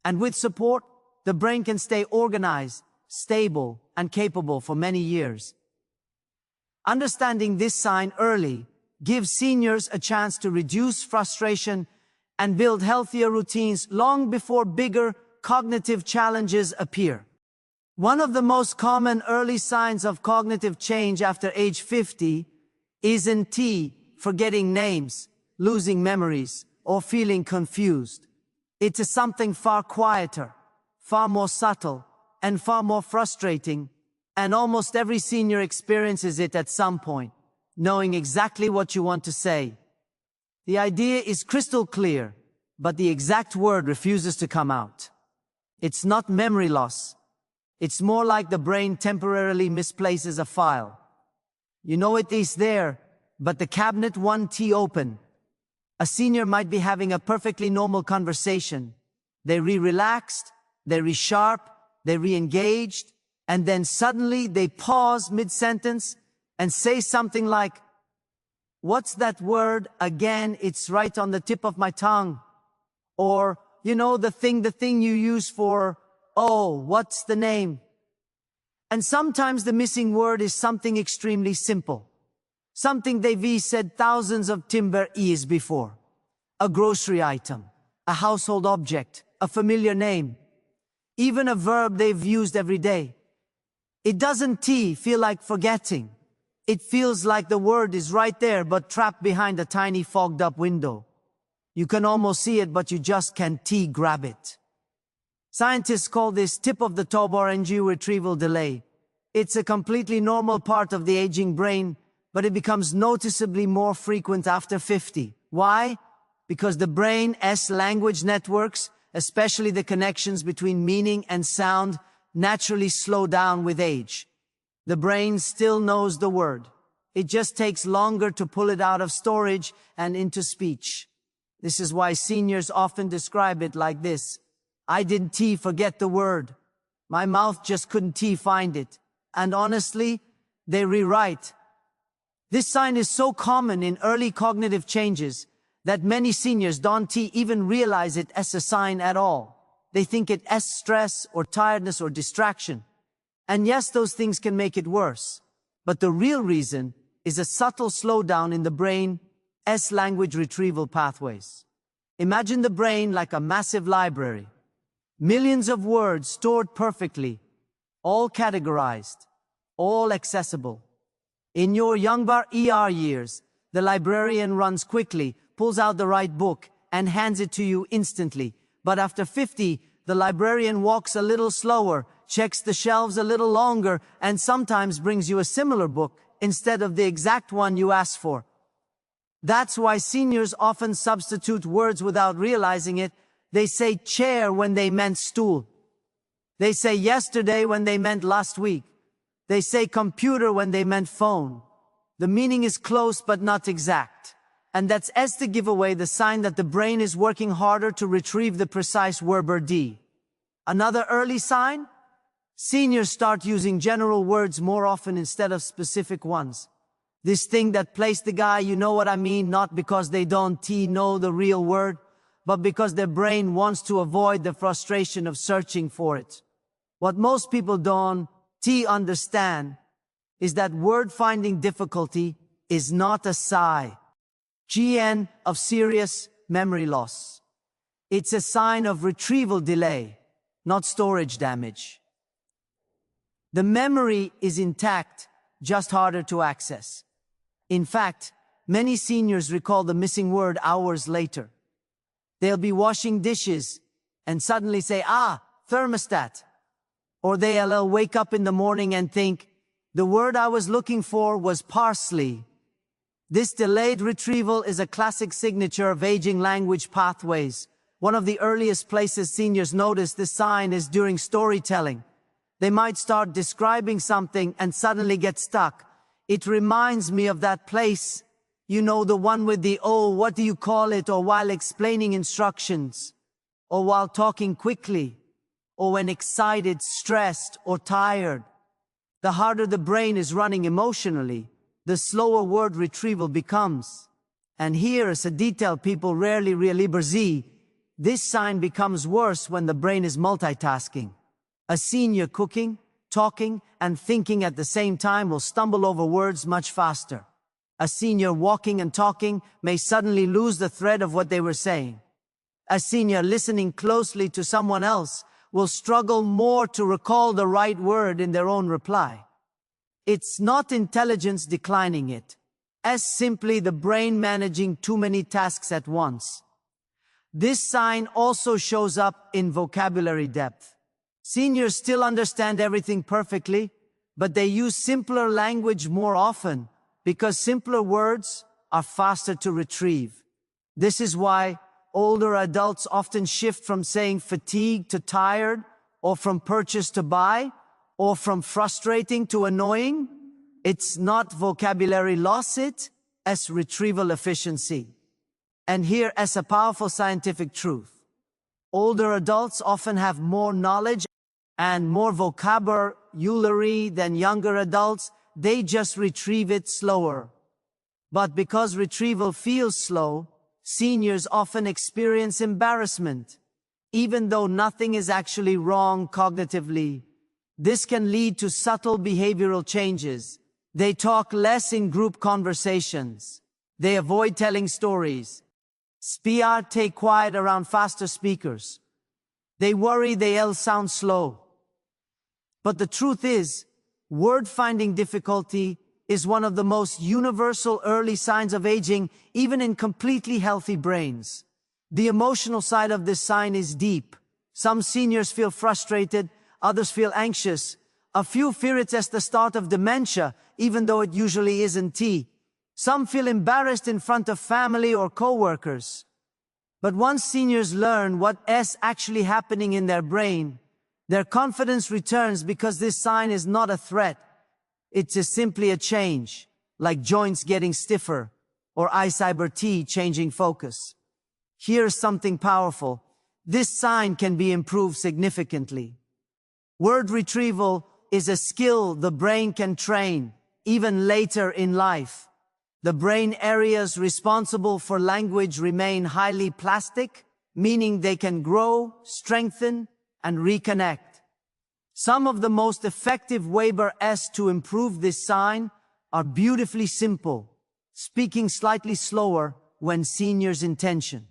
And with support, the brain can stay organized, stable, and capable for many years. Understanding this sign early gives seniors a chance to reduce frustration and build healthier routines long before bigger cognitive challenges appear. One of the most common early signs of cognitive change after age 50 isn't forgetting names, losing memories, or feeling confused. It's something far quieter, far more subtle, and far more frustrating, and almost every senior experiences it at some point, knowing exactly what you want to say. The idea is crystal clear, but the exact word refuses to come out. It's not memory loss. It's more like the brain temporarily misplaces a file. You know it is there, but the cabinet won't open. A senior might be having a perfectly normal conversation. They relaxed, they sharp, they engaged, and then suddenly they pause mid-sentence and say something like, "What's that word again? It's right on the tip of my tongue." Or, the thing you use for, "Oh, what's the name?" And sometimes the missing word is something extremely simple. Something they've said thousands of years before. A grocery item, a household object, a familiar name, even a verb they've used every day. It doesn't feel like forgetting. It feels like the word is right there but trapped behind a tiny fogged up window. You can almost see it, but you just can't grab it. Scientists call this tip of the toe retrieval delay. It's a completely normal part of the aging brain, but it becomes noticeably more frequent after 50. Why? Because the brain's language networks especially the connections between meaning and sound, naturally slow down with age. The brain still knows the word. It just takes longer to pull it out of storage and into speech. This is why seniors often describe it like this: I didn't forget the word. My mouth just couldn't find it. And honestly, they rewrite. This sign is so common in early cognitive changes that many seniors don't even realize it as a sign at all. They think it as stress or tiredness or distraction. And yes, those things can make it worse. But the real reason is a subtle slowdown in the brain's language retrieval pathways. Imagine the brain like a massive library. Millions of words stored perfectly, all categorized, all accessible. In your younger years, the librarian runs quickly, pulls out the right book, and hands it to you instantly. But after 50, the librarian walks a little slower, checks the shelves a little longer, and sometimes brings you a similar book instead of the exact one you asked for. That's why seniors often substitute words without realizing it. They say chair when they meant stool. They say yesterday when they meant last week. They say computer when they meant phone. The meaning is close but not exact. And that's as to give away the sign that the brain is working harder to retrieve the precise word D. Another early sign? Seniors start using general words more often instead of specific ones. This thing that plays the guy, you know what I mean, not because they don't know the real word, but because their brain wants to avoid the frustration of searching for it. What most people don't understand is that word-finding difficulty is not a sign of serious memory loss. It's a sign of retrieval delay, not storage damage. The memory is intact, just harder to access. In fact, many seniors recall the missing word hours later. They'll be washing dishes and suddenly say, thermostat. Or they'll wake up in the morning and think, the word I was looking for was parsley. This delayed retrieval is a classic signature of aging language pathways. One of the earliest places seniors notice this sign is during storytelling. They might start describing something and suddenly get stuck. It reminds me of that place, you know, the one with the, what do you call it, or while explaining instructions, or while talking quickly, or when excited, stressed, or tired. The harder the brain is running emotionally, the slower word retrieval becomes. And here is a detail people rarely really perceive. This sign becomes worse when the brain is multitasking. A senior cooking, talking, and thinking at the same time will stumble over words much faster. A senior walking and talking may suddenly lose the thread of what they were saying. A senior listening closely to someone else will struggle more to recall the right word in their own reply. It's not intelligence declining it, as simply the brain managing too many tasks at once. This sign also shows up in vocabulary depth. Seniors still understand everything perfectly, but they use simpler language more often because simpler words are faster to retrieve. This is why older adults often shift from saying fatigued to tired, or from purchase to buy, or from frustrating to annoying. It's not vocabulary loss, it's retrieval efficiency. And here is a powerful scientific truth. Older adults often have more knowledge and more vocabulary than younger adults. They just retrieve it slower. But because retrieval feels slow, seniors often experience embarrassment, even though nothing is actually wrong cognitively. This can lead to subtle behavioral changes. They talk less in group conversations. They avoid telling stories. Stay quiet around faster speakers. They worry they'll sound slow. But the truth is, word-finding difficulty is one of the most universal early signs of aging, even in completely healthy brains. The emotional side of this sign is deep. Some seniors feel frustrated, others feel anxious. A few fear it's as the start of dementia, even though it usually isn't. Some feel embarrassed in front of family or coworkers. But once seniors learn what is actually happening in their brain, their confidence returns because this sign is not a threat. It's just simply a change, like joints getting stiffer or eye-cyber-T changing focus. Here's something powerful. This sign can be improved significantly. Word retrieval is a skill the brain can train, even later in life. The brain areas responsible for language remain highly plastic, meaning they can grow, strengthen, and reconnect. Some of the most effective ways to improve this sign are beautifully simple, speaking slightly slower when seniors' intention.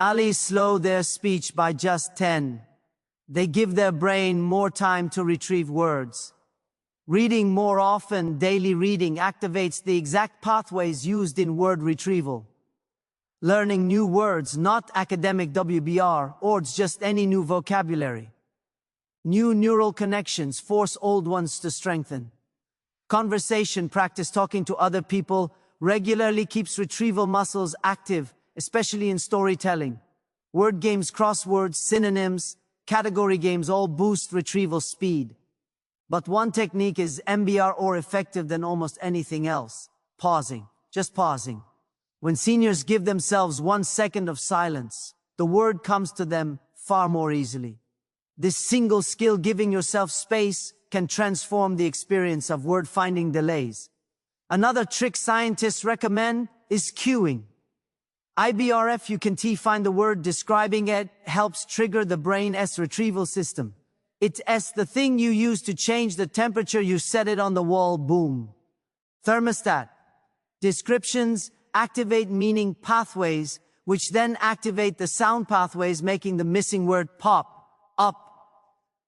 Ali slow their speech by just 10. They give their brain more time to retrieve words. Reading more often, daily reading activates the exact pathways used in word retrieval. Learning new words, not academic WBR, or just any new vocabulary. New neural connections force old ones to strengthen. Conversation practice, talking to other people, regularly keeps retrieval muscles active, especially in storytelling. Word games, crosswords, synonyms, category games all boost retrieval speed. But one technique is MBR more effective than almost anything else. Pausing. Just pausing. When seniors give themselves 1 second of silence, the word comes to them far more easily. This single skill, giving yourself space, can transform the experience of word-finding delays. Another trick scientists recommend is cueing. IBRF, you can find the word, describing it, helps trigger the brain's retrieval system. It's the thing you use to change the temperature, you set it on the wall, boom. Thermostat. Descriptions activate meaning pathways, which then activate the sound pathways, making the missing word pop up.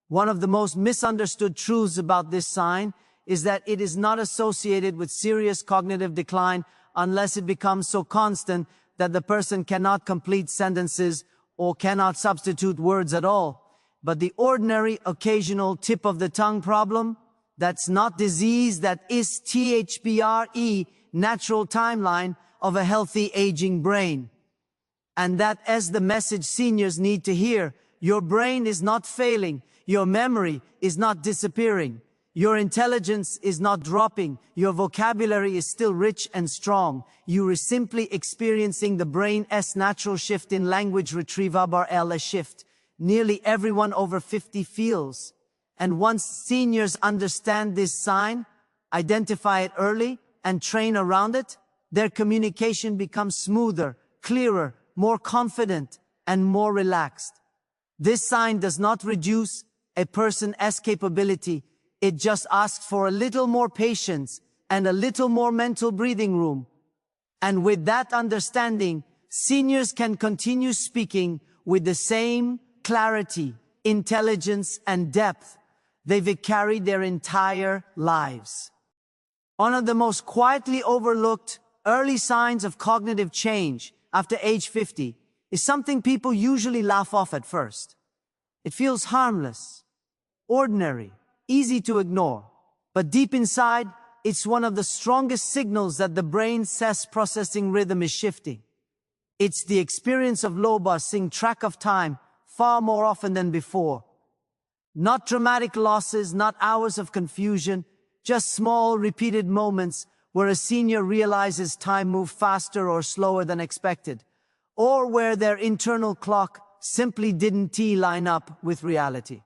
One of the most misunderstood truths about this sign is that it is not associated with serious cognitive decline unless it becomes so constant that the person cannot complete sentences or cannot substitute words at all. But the ordinary, occasional tip of the tongue problem, that's not disease, that is THBRE, natural timeline of a healthy aging brain. And that is the message seniors need to hear. Your brain is not failing. Your memory is not disappearing. Your intelligence is not dropping. Your vocabulary is still rich and strong. You are simply experiencing the brain's natural shift in language retrieval, a shift nearly everyone over 50 feels. And once seniors understand this sign, identify it early, and train around it, their communication becomes smoother, clearer, more confident, and more relaxed. This sign does not reduce a person's capability. It just asks for a little more patience and a little more mental breathing room. And with that understanding, seniors can continue speaking with the same clarity, intelligence, and depth they've carried their entire lives. One of the most quietly overlooked early signs of cognitive change after age 50 is something people usually laugh off at first. It feels harmless, ordinary, easy to ignore, but deep inside, it's one of the strongest signals that the brain's processing rhythm is shifting. It's the experience of losing track of time far more often than before. Not dramatic losses, not hours of confusion, just small repeated moments where a senior realizes time moved faster or slower than expected, or where their internal clock simply didn't line up with reality.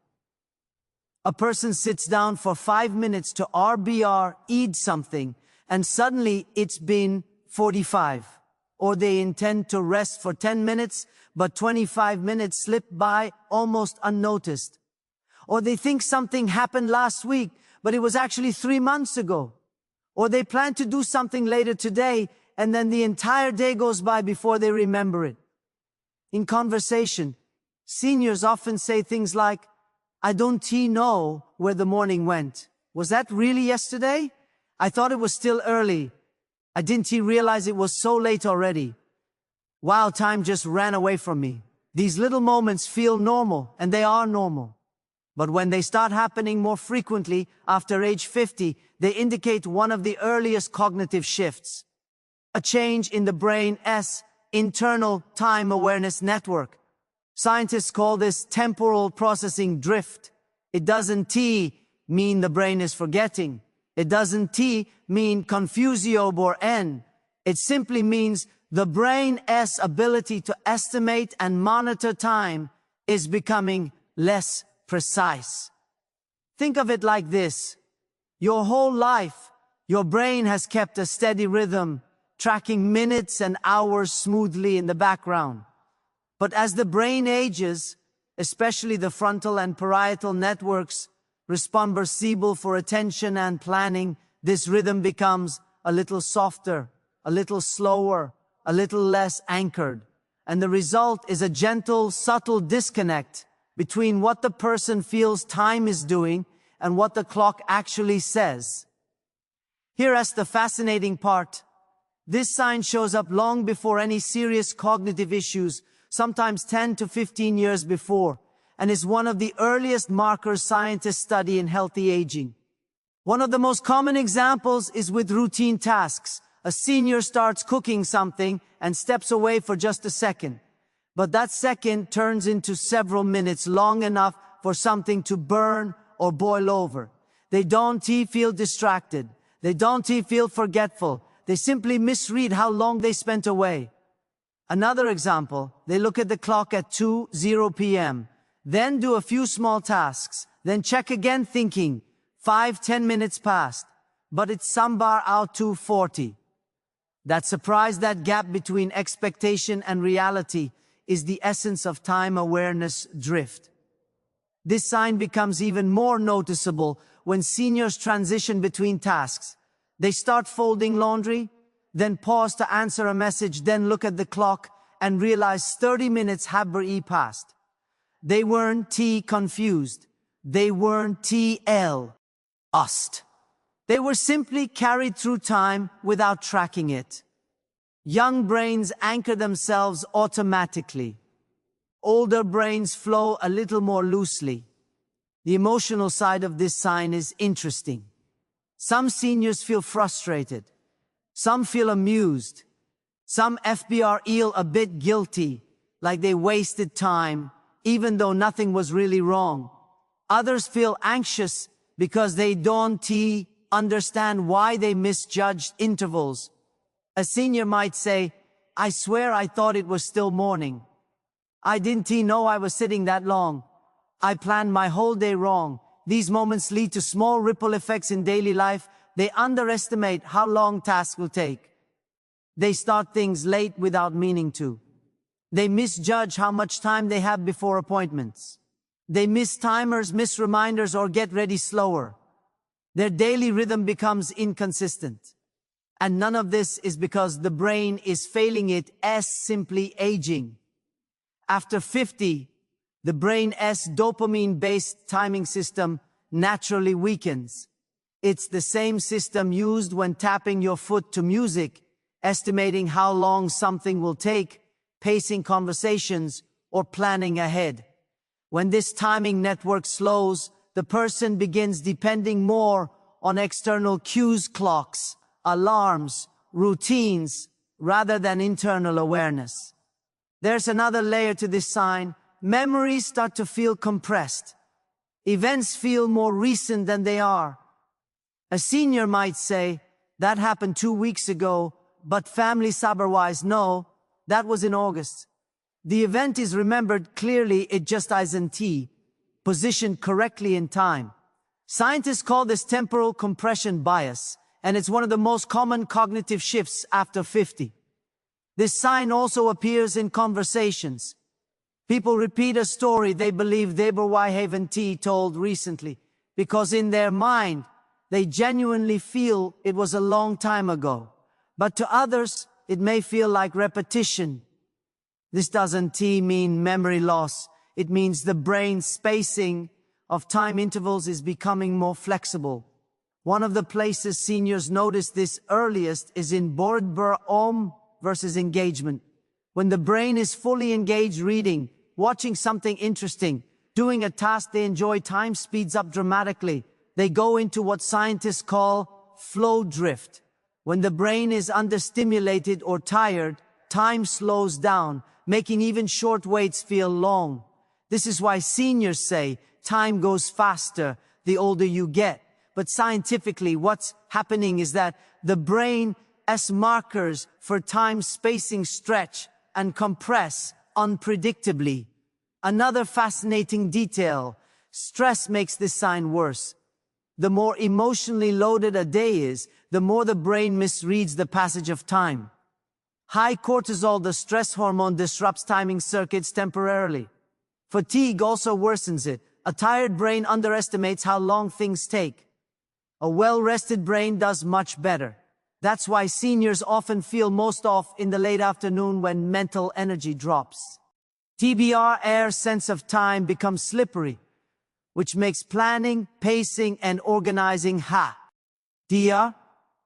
A person sits down for 5 minutes to RBR, eat something, and suddenly it's been 45. Or they intend to rest for 10 minutes, but 25 minutes slip by almost unnoticed. Or they think something happened last week, but it was actually 3 months ago. Or they plan to do something later today, and then the entire day goes by before they remember it. In conversation, seniors often say things like, "I don't know where the morning went. Was that really yesterday? I thought it was still early. I didn't realize it was so late already. Wow, time just ran away from me." These little moments feel normal, and they are normal. But when they start happening more frequently after age 50, they indicate one of the earliest cognitive shifts. A change in the brain's internal time awareness network. Scientists call this temporal processing drift. It doesn't mean the brain is forgetting. It doesn't mean confusio or n. It simply means the brain's ability to estimate and monitor time is becoming less precise. Think of it like this. Your whole life, your brain has kept a steady rhythm, tracking minutes and hours smoothly in the background. But as the brain ages, especially the frontal and parietal networks, responsible for attention and planning, this rhythm becomes a little softer, a little slower, a little less anchored. And the result is a gentle, subtle disconnect between what the person feels time is doing and what the clock actually says. Here's the fascinating part. This sign shows up long before any serious cognitive issues, sometimes 10 to 15 years before, and is one of the earliest markers scientists study in healthy aging. One of the most common examples is with routine tasks. A senior starts cooking something and steps away for just a second. But that second turns into several minutes, long enough for something to burn or boil over. They don't feel distracted. They don't feel forgetful. They simply misread how long they spent away. Another example, they look at the clock at 2:00 p.m., then do a few small tasks, then check again thinking, 5-10 minutes passed, but it's somewhere out 2:40. That surprise, that gap between expectation and reality, is the essence of time awareness drift. This sign becomes even more noticeable when seniors transition between tasks. They start folding laundry, then pause to answer a message, then look at the clock and realize 30 minutes have passed. They weren't confused. They weren't lost. They were simply carried through time without tracking it. Young brains anchor themselves automatically. Older brains flow a little more loosely. The emotional side of this sign is interesting. Some seniors feel frustrated. Some feel amused. Some feel a bit guilty, like they wasted time, even though nothing was really wrong. Others feel anxious because they don't understand why they misjudged intervals. A senior might say, "I swear I thought it was still morning. I didn't know I was sitting that long. I planned my whole day wrong." These moments lead to small ripple effects in daily life. They underestimate how long tasks will take. They start things late without meaning to. They misjudge how much time they have before appointments. They miss timers, miss reminders, or get ready slower. Their daily rhythm becomes inconsistent. And none of this is because the brain is failing, it is simply aging. After 50, the brain's dopamine-based timing system naturally weakens. It's the same system used when tapping your foot to music, estimating how long something will take, pacing conversations, or planning ahead. When this timing network slows, the person begins depending more on external cues, clocks, alarms, routines, rather than internal awareness. There's another layer to this sign. Memories start to feel compressed. Events feel more recent than they are. A senior might say, "That happened 2 weeks ago, but family saber-wise, no, that was in August." The event is remembered clearly, it just isn't positioned correctly in time. Scientists call this temporal compression bias, and it's one of the most common cognitive shifts after 50. This sign also appears in conversations. People repeat a story they believe they haven't told recently, because in their mind, they genuinely feel it was a long time ago. But to others, it may feel like repetition. This doesn't mean memory loss. It means the brain's spacing of time intervals is becoming more flexible. One of the places seniors notice this earliest is in boredom versus engagement. When the brain is fully engaged reading, watching something interesting, doing a task they enjoy, time speeds up dramatically. They go into what scientists call flow drift. When the brain is understimulated or tired, time slows down, making even short waits feel long. This is why seniors say time goes faster the older you get. But scientifically, what's happening is that the brain's markers for time spacing stretch and compress unpredictably. Another fascinating detail: stress makes this sign worse. The more emotionally loaded a day is, the more the brain misreads the passage of time. High cortisol, the stress hormone, disrupts timing circuits temporarily. Fatigue also worsens it. A tired brain underestimates how long things take. A well-rested brain does much better. That's why seniors often feel most off in the late afternoon when mental energy drops. TBR sense of time becomes slippery, which makes planning, pacing, and organizing DR,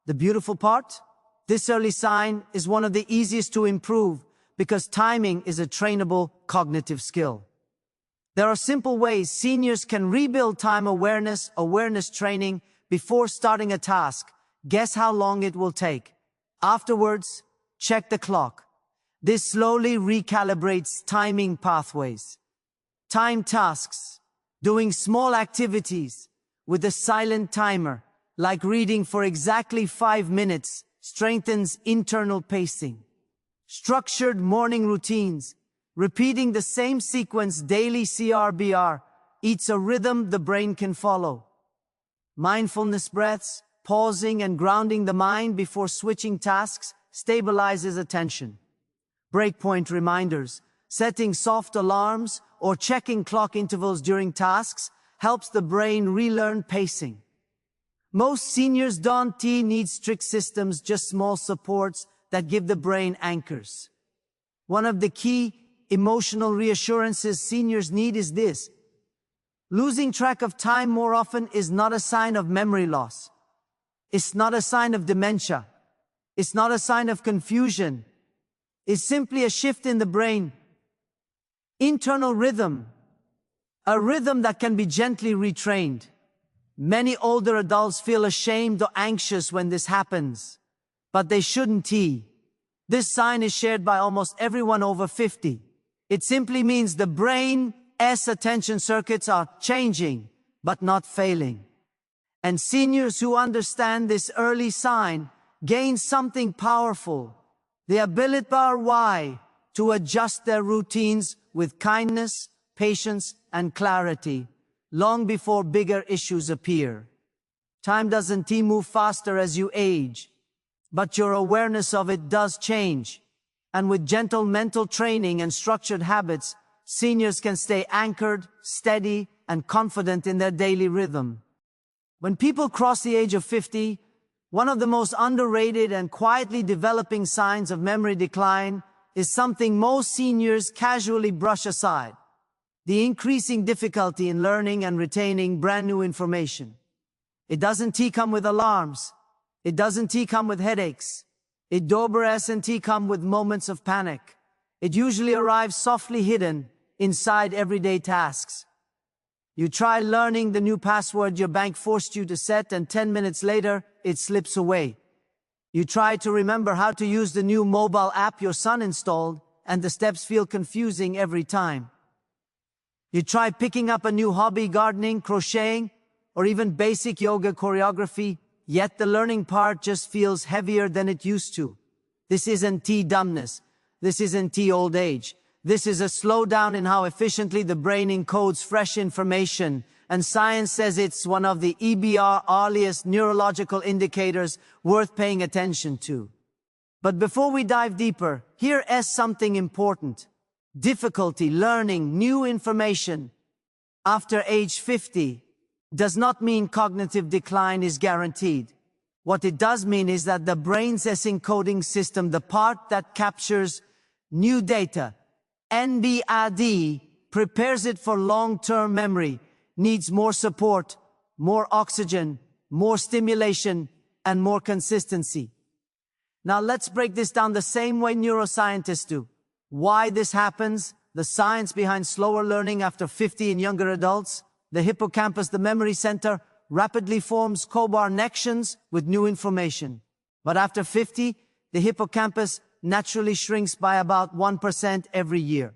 the beautiful part. This early sign is one of the easiest to improve because timing is a trainable cognitive skill. There are simple ways seniors can rebuild time awareness training before starting a task. Guess how long it will take. Afterwards, check the clock. This slowly recalibrates timing pathways. Time tasks. Doing small activities with a silent timer, like reading for exactly 5 minutes, strengthens internal pacing. Structured morning routines. Repeating the same sequence daily CRBR eats a rhythm the brain can follow. Mindfulness breaths, pausing and grounding the mind before switching tasks, stabilizes attention. Breakpoint reminders, setting soft alarms or checking clock intervals during tasks helps the brain relearn pacing. Most seniors don't need strict systems, just small supports that give the brain anchors. One of the key emotional reassurances seniors need is this: losing track of time more often is not a sign of memory loss. It's not a sign of dementia. It's not a sign of confusion. It's simply a shift in the brain. Internal rhythm. A rhythm that can be gently retrained. Many older adults feel ashamed or anxious when this happens, but they shouldn't. This sign is shared by almost everyone over 50. It simply means the brain's attention circuits are changing, but not failing. And seniors who understand this early sign gain something powerful: the ability to adjust their routines with kindness, patience, and clarity, long before bigger issues appear. Time doesn't move faster as you age, but your awareness of it does change. And with gentle mental training and structured habits, seniors can stay anchored, steady, and confident in their daily rhythm. When people cross the age of 50, one of the most underrated and quietly developing signs of memory decline is something most seniors casually brush aside: the increasing difficulty in learning and retaining brand new information. It doesn't come with alarms. It doesn't come with headaches. It doesn't come with moments of panic. It usually arrives softly hidden inside everyday tasks. You try learning the new password your bank forced you to set, and 10 minutes later, it slips away. You try to remember how to use the new mobile app your son installed, and the steps feel confusing every time. You try picking up a new hobby, gardening, crocheting, or even basic yoga choreography, yet the learning part just feels heavier than it used to. This isn't dumbness. This isn't old age. This is a slowdown in how efficiently the brain encodes fresh information, and science says it's one of the earliest neurological indicators worth paying attention to. But before we dive deeper, here's something important: difficulty learning new information after age 50 does not mean cognitive decline is guaranteed. What it does mean is that the brain's encoding system, the part that captures new data, NBAD, prepares it for long-term memory, needs more support, more oxygen, more stimulation, and more consistency. Now let's break this down the same way neuroscientists do. Why this happens, the science behind slower learning after 50 in younger adults. The hippocampus, the memory center, rapidly forms connections with new information. But after 50, the hippocampus naturally shrinks by about 1% every year.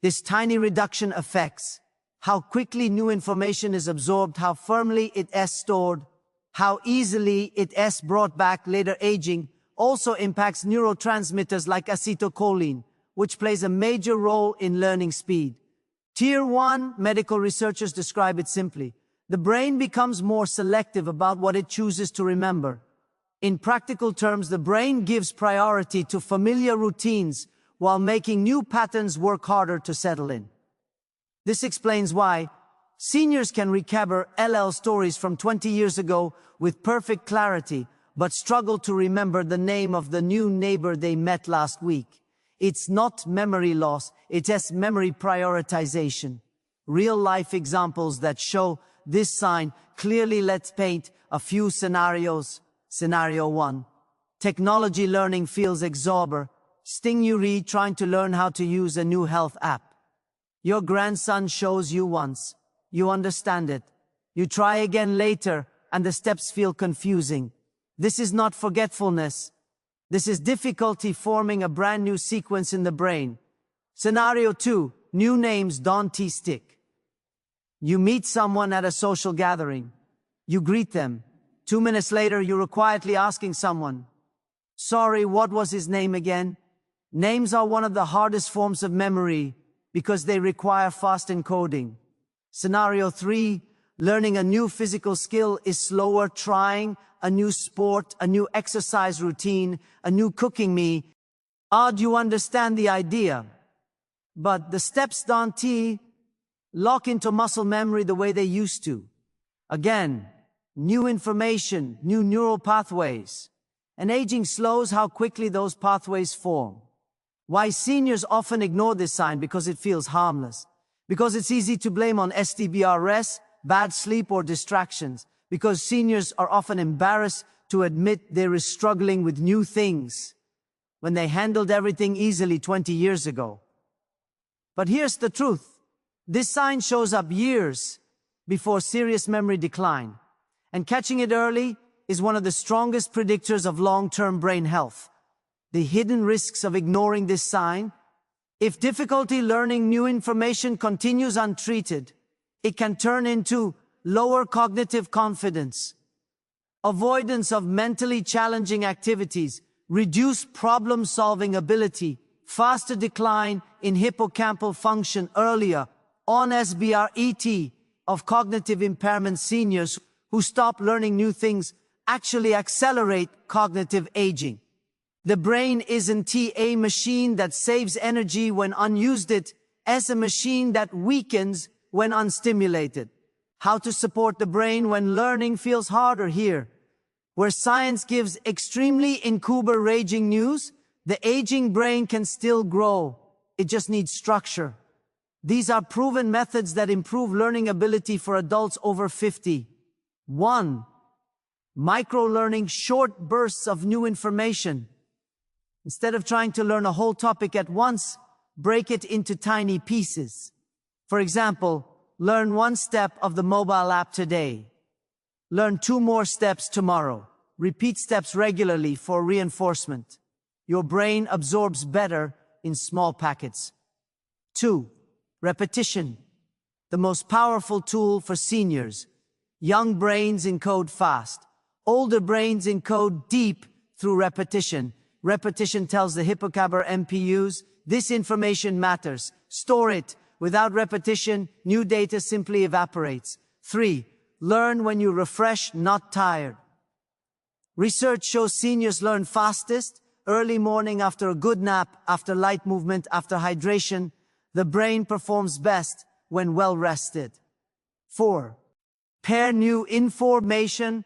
This tiny reduction affects how quickly new information is absorbed, how firmly it is stored, how easily it is brought back later. Aging also impacts neurotransmitters like acetylcholine, which plays a major role in learning speed. Tier 1 medical researchers describe it simply: the brain becomes more selective about what it chooses to remember. In practical terms, the brain gives priority to familiar routines while making new patterns work harder to settle in. This explains why seniors can recapture LL stories from 20 years ago with perfect clarity, but struggle to remember the name of the new neighbor they met last week. It's not memory loss, it is memory prioritization. Real-life examples that show this sign clearly. Let's paint a few scenarios. Scenario 1. Technology learning feels exhausting. You read trying to learn how to use a new health app. Your grandson shows you once. You understand it. You try again later, and the steps feel confusing. This is not forgetfulness. This is difficulty forming a brand new sequence in the brain. Scenario 2. New names don't stick. You meet someone at a social gathering. You greet them. 2 minutes later, you're quietly asking someone, "Sorry, what was his name again?" Names are one of the hardest forms of memory because they require fast encoding. Scenario 3. Learning a new physical skill is slower. Trying a new sport, a new exercise routine, a new cooking meal. You understand the idea, but the steps don't lock into muscle memory the way they used to. Again, new information, new neural pathways, and aging slows how quickly those pathways form. Why seniors often ignore this sign? Because it feels harmless. Because it's easy to blame on STBRS, bad sleep, or distractions. Because seniors are often embarrassed to admit they're struggling with new things when they handled everything easily 20 years ago. But here's the truth. This sign shows up years before serious memory decline, and catching it early is one of the strongest predictors of long-term brain health. The hidden risks of ignoring this sign: if difficulty learning new information continues untreated, it can turn into lower cognitive confidence, avoidance of mentally challenging activities, reduced problem-solving ability, faster decline in hippocampal function earlier on SBRET of cognitive impairment. Seniors who stop learning new things actually accelerate cognitive aging. The brain isn't a machine that saves energy when unused. It is a machine that weakens when unstimulated. How to support the brain when learning feels harder? Here, where science gives extremely encouraging news, the aging brain can still grow. It just needs structure. These are proven methods that improve learning ability for adults over 50. 1. Micro-learning, short bursts of new information. Instead of trying to learn a whole topic at once, break it into tiny pieces. For example, learn 1 step of the mobile app today. Learn 2 more steps tomorrow. Repeat steps regularly for reinforcement. Your brain absorbs better in small packets. 2. Repetition. The most powerful tool for seniors. Young brains encode fast. Older brains encode deep through repetition. Repetition tells the hippocampal MPUs, this information matters. Store it. Without repetition, new data simply evaporates. 3. Learn when you refresh, not tired. Research shows seniors learn fastest early morning, after a good nap, after light movement, after hydration. The brain performs best when well rested. 4. Pair new information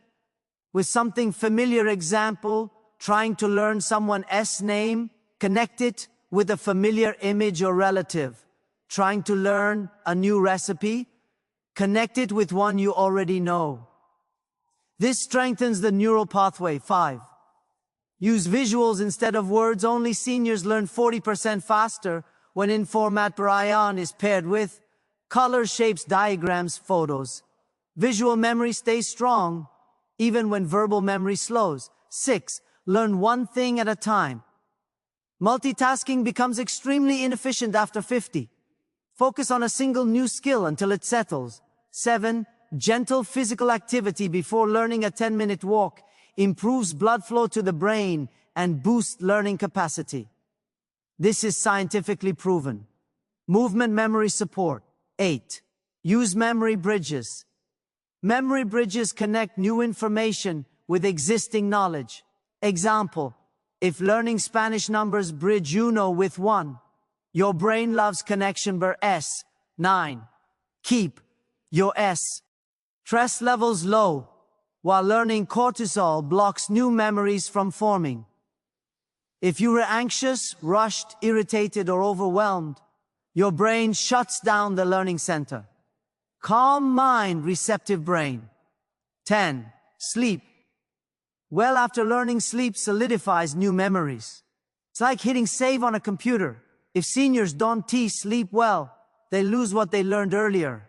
with something familiar. Example, trying to learn someone's name, connect it with a familiar image or relative. Trying to learn a new recipe, connect it with one you already know. This strengthens the neural pathway. 5. Use visuals instead of words. Only seniors learn 40% faster when information is paired with colors, shapes, diagrams, photos. Visual memory stays strong even when verbal memory slows. 6. Learn one thing at a time. Multitasking becomes extremely inefficient after 50. Focus on a single new skill until it settles. 7. Gentle physical activity before learning. A 10-minute walk improves blood flow to the brain and boosts learning capacity. This is scientifically proven. Movement memory support. 8. Use memory bridges. Memory bridges connect new information with existing knowledge. Example, if learning Spanish numbers bridge uno with 1, your brain loves connection ber S. 9. Keep your stress levels low, while learning cortisol blocks new memories from forming. If you were anxious, rushed, irritated, or overwhelmed, your brain shuts down the learning center. Calm mind, receptive brain. 10. Sleep. Well after learning, sleep solidifies new memories. It's like hitting save on a computer. If seniors don't sleep well, they lose what they learned earlier.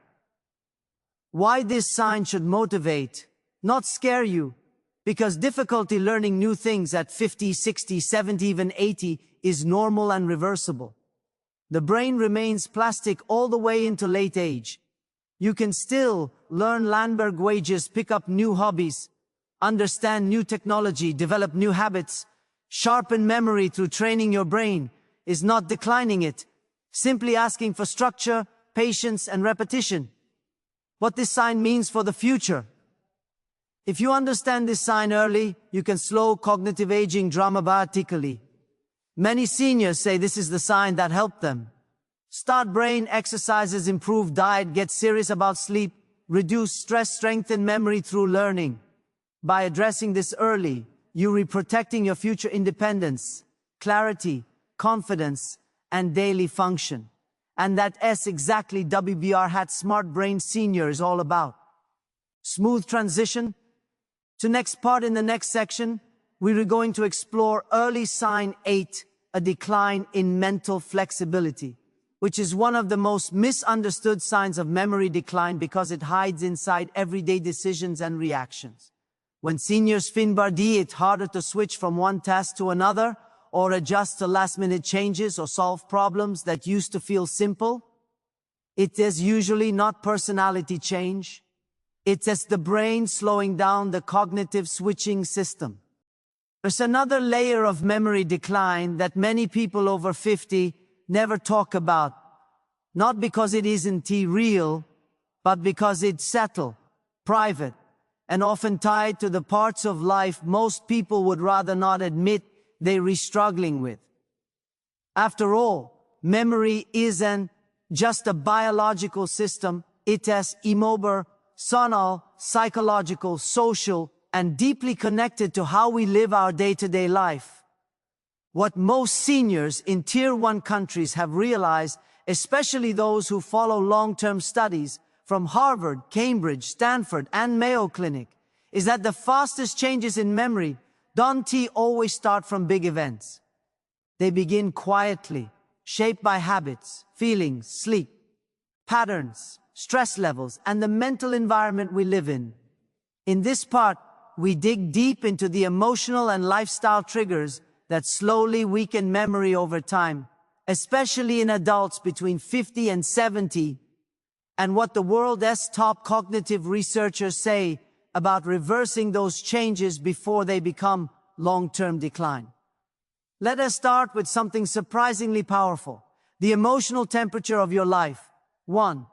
Why this sign should motivate, not scare you, because difficulty learning new things at 50, 60, 70, even 80 is normal and reversible. The brain remains plastic all the way into late age. You can still learn languages, pick up new hobbies, understand new technology, develop new habits, sharpen memory through training your brain, is not declining it, simply asking for structure, patience, and repetition. What this sign means for the future. If you understand this sign early, you can slow cognitive aging dramatically. Many seniors say this is the sign that helped them. Start brain exercises, improve diet, get serious about sleep, reduce stress, strengthen memory through learning. By addressing this early, you're protecting your future independence, clarity, confidence, and daily function. And that's exactly WBR Smart Brain Senior is all about. Smooth transition to next part. In the next section, we're going to explore early sign 8, a decline in mental flexibility, which is one of the most misunderstood signs of memory decline because it hides inside everyday decisions and reactions. When seniors feel it's harder to switch from one task to another, or adjust to last-minute changes, or solve problems that used to feel simple, it is usually not personality change. It's just the brain slowing down the cognitive switching system. There's another layer of memory decline that many people over 50 never talk about, not because it isn't real, but because it's subtle, private, and often tied to the parts of life most people would rather not admit they're struggling with. After all, memory isn't just a biological system. It is emotional, psychological, social, and deeply connected to how we live our day-to-day life. What most seniors in Tier 1 countries have realized, especially those who follow long-term studies from Harvard, Cambridge, Stanford, and Mayo Clinic, is that the fastest changes in memory don't always start from big events. They begin quietly, shaped by habits, feelings, sleep, patterns, stress levels, and the mental environment we live in. In this part, we dig deep into the emotional and lifestyle triggers that slowly weaken memory over time, especially in adults between 50 and 70, and what the world's top cognitive researchers say about reversing those changes before they become long-term decline. Let us start with something surprisingly powerful: the emotional temperature of your life. 1.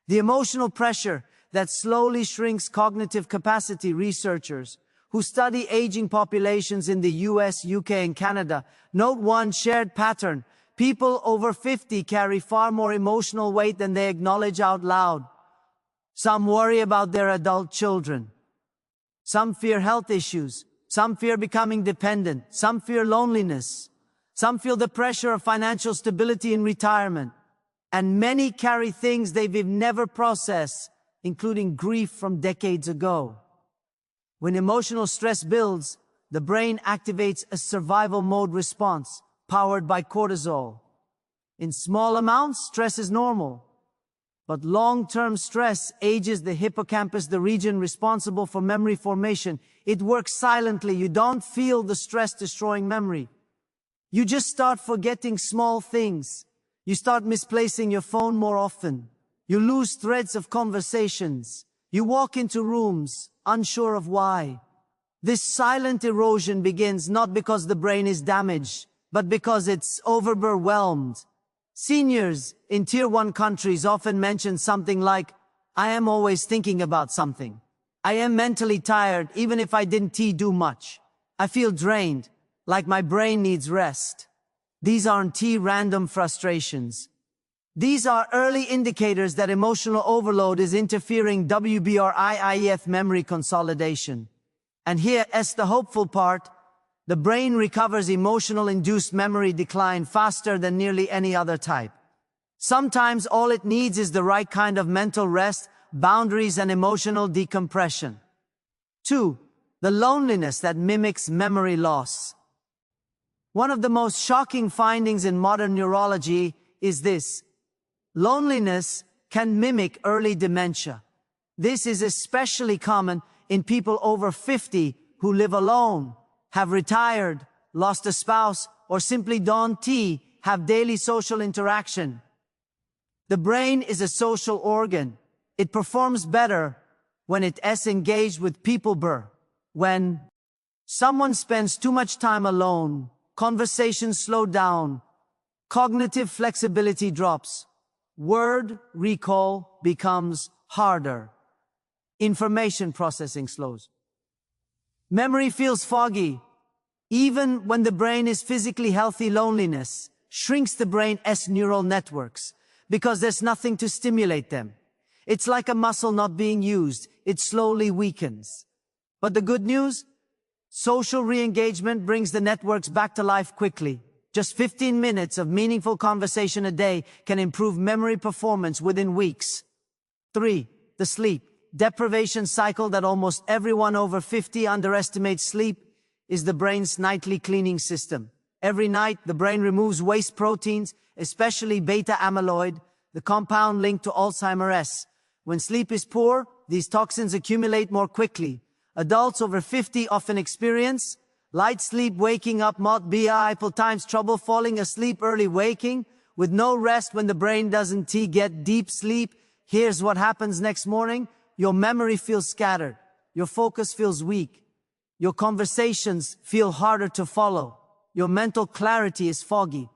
The emotional pressure that slowly shrinks cognitive capacity. Researchers who study aging populations in the US, UK, and Canada note one shared pattern: people over 50 carry far more emotional weight than they acknowledge out loud. Some worry about their adult children. Some fear health issues. Some fear becoming dependent. Some fear loneliness. Some feel the pressure of financial stability in retirement. And many carry things they've never processed, including grief from decades ago. When emotional stress builds, the brain activates a survival mode response, powered by cortisol. In small amounts, stress is normal. But long-term stress ages the hippocampus, the region responsible for memory formation. It works silently. You don't feel the stress destroying memory. You just start forgetting small things. You start misplacing your phone more often. You lose threads of conversations. You walk into rooms, unsure of why. This silent erosion begins not because the brain is damaged, but because it's overwhelmed. Seniors in Tier 1 countries often mention something like, "I am always thinking about something. I am mentally tired even if I didn't do much. I feel drained, like my brain needs rest." These aren't random frustrations. These are early indicators that emotional overload is interfering with memory consolidation. And here's the hopeful part. The brain recovers emotional-induced memory decline faster than nearly any other type. Sometimes all it needs is the right kind of mental rest, boundaries, and emotional decompression. 2. The loneliness that mimics memory loss. One of the most shocking findings in modern neurology is this: loneliness can mimic early dementia. This is especially common in people over 50 who live alone, have retired, lost a spouse, or simply don't have daily social interaction. The brain is a social organ. It performs better when it's engaged with people. When someone spends too much time alone, conversations slow down, cognitive flexibility drops, word recall becomes harder, information processing slows. Memory feels foggy. Even when the brain is physically healthy, loneliness shrinks the brain's neural networks because there's nothing to stimulate them. It's like a muscle not being used. It slowly weakens. But the good news? Social re-engagement brings the networks back to life quickly. Just 15 minutes of meaningful conversation a day can improve memory performance within weeks. 3. The sleep deprivation cycle that almost everyone over 50 underestimates. Sleep is the brain's nightly cleaning system. Every night, the brain removes waste proteins, especially beta amyloid, the compound linked to Alzheimer's. When sleep is poor, these toxins accumulate more quickly. Adults over 50 often experience light sleep, waking up multiple times, trouble falling asleep, early waking, with no rest when the brain doesn't get deep sleep. Here's what happens next morning. Your memory feels scattered. Your focus feels weak. Your conversations feel harder to follow. Your mental clarity is foggy.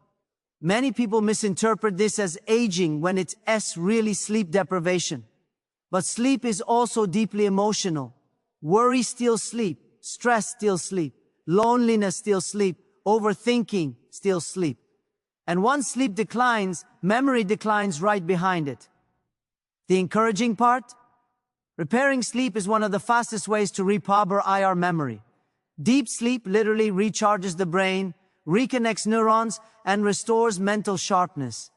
Many people misinterpret this as aging when it's really sleep deprivation. But sleep is also deeply emotional. Worry steals sleep. Stress steals sleep. Loneliness steals sleep. Overthinking steals sleep. And once sleep declines, memory declines right behind it. The encouraging part? Repairing sleep is one of the fastest ways to repower our memory. Deep sleep literally recharges the brain, reconnects neurons, and restores mental sharpness.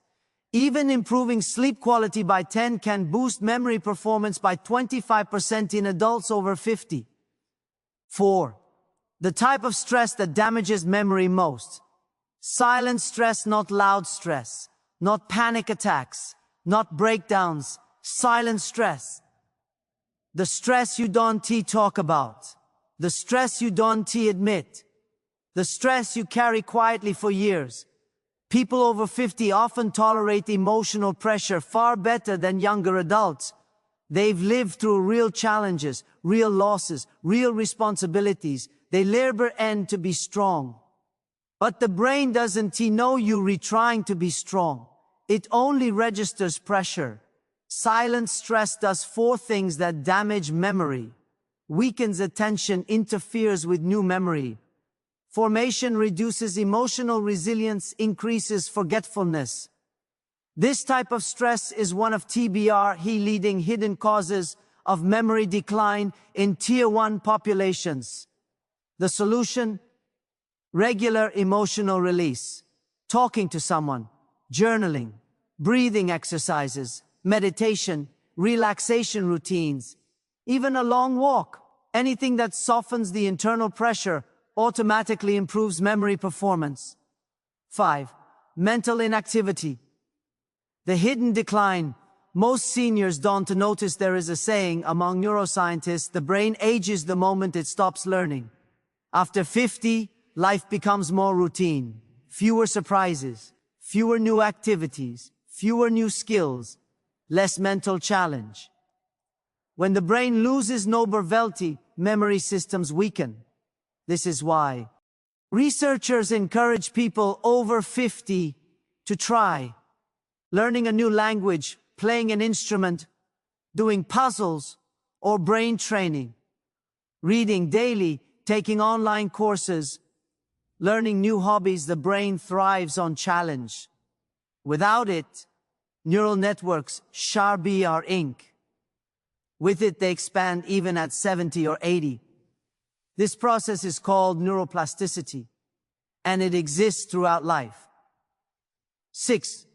Even improving sleep quality by 10 can boost memory performance by 25% in adults over 50. 4. The type of stress that damages memory most. Silent stress, not loud stress, not panic attacks, not breakdowns, silent stress. The stress you don't talk about. The stress you don't admit. The stress you carry quietly for years. People over 50 often tolerate emotional pressure far better than younger adults. They've lived through real challenges, real losses, real responsibilities. They learn to be strong. But the brain doesn't know you're trying to be strong. It only registers pressure. Silent stress does 4 things that damage memory. Weakens attention, interferes with new memory formation, reduces emotional resilience, increases forgetfulness. This type of stress is one of leading hidden causes of memory decline in Tier 1 populations. The solution? Regular emotional release. Talking to someone, journaling, breathing exercises, meditation, relaxation routines, even a long walk. Anything that softens the internal pressure automatically improves memory performance. 5. Mental inactivity. The hidden decline. Most seniors don't notice. There is a saying among neuroscientists: the brain ages the moment it stops learning. After 50, life becomes more routine. fewer surprises, fewer new activities, fewer new skills, less mental challenge. When the brain loses novelty, memory systems weaken. This is why researchers encourage people over 50 to try learning a new language, playing an instrument, doing puzzles, or brain training, reading daily, taking online courses, learning new hobbies. The brain thrives on challenge. Without it, neural networks are ink. With it, they expand even at 70 or 80. This process is called neuroplasticity, and it exists throughout life. 6.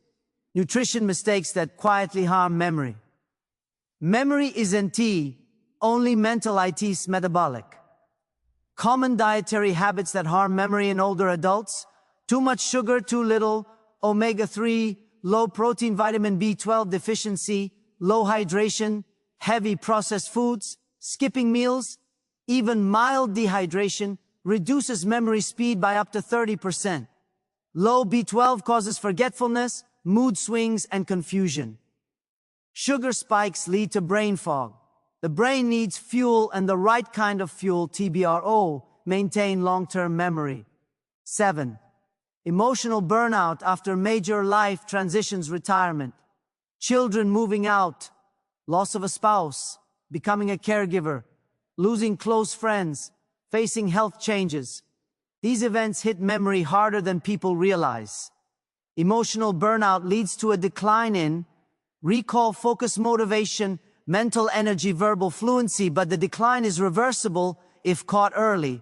Nutrition mistakes that quietly harm memory. Memory isn't only mental, it's metabolic. Common dietary habits that harm memory in older adults: too much sugar, too little omega-3, low protein, vitamin B12 deficiency, low hydration, heavy processed foods, skipping meals. Even mild dehydration reduces memory speed by up to 30%. Low B12 causes forgetfulness, mood swings, and confusion. Sugar spikes lead to brain fog. The brain needs fuel, and the right kind of fuel, TBRO, maintain long-term memory. 7. Emotional burnout after major life transitions, retirement. Children moving out, loss of a spouse, becoming a caregiver, losing close friends, facing health changes. These events hit memory harder than people realize. Emotional burnout leads to a decline in recall, focus, motivation, mental energy, verbal fluency, but the decline is reversible if caught early.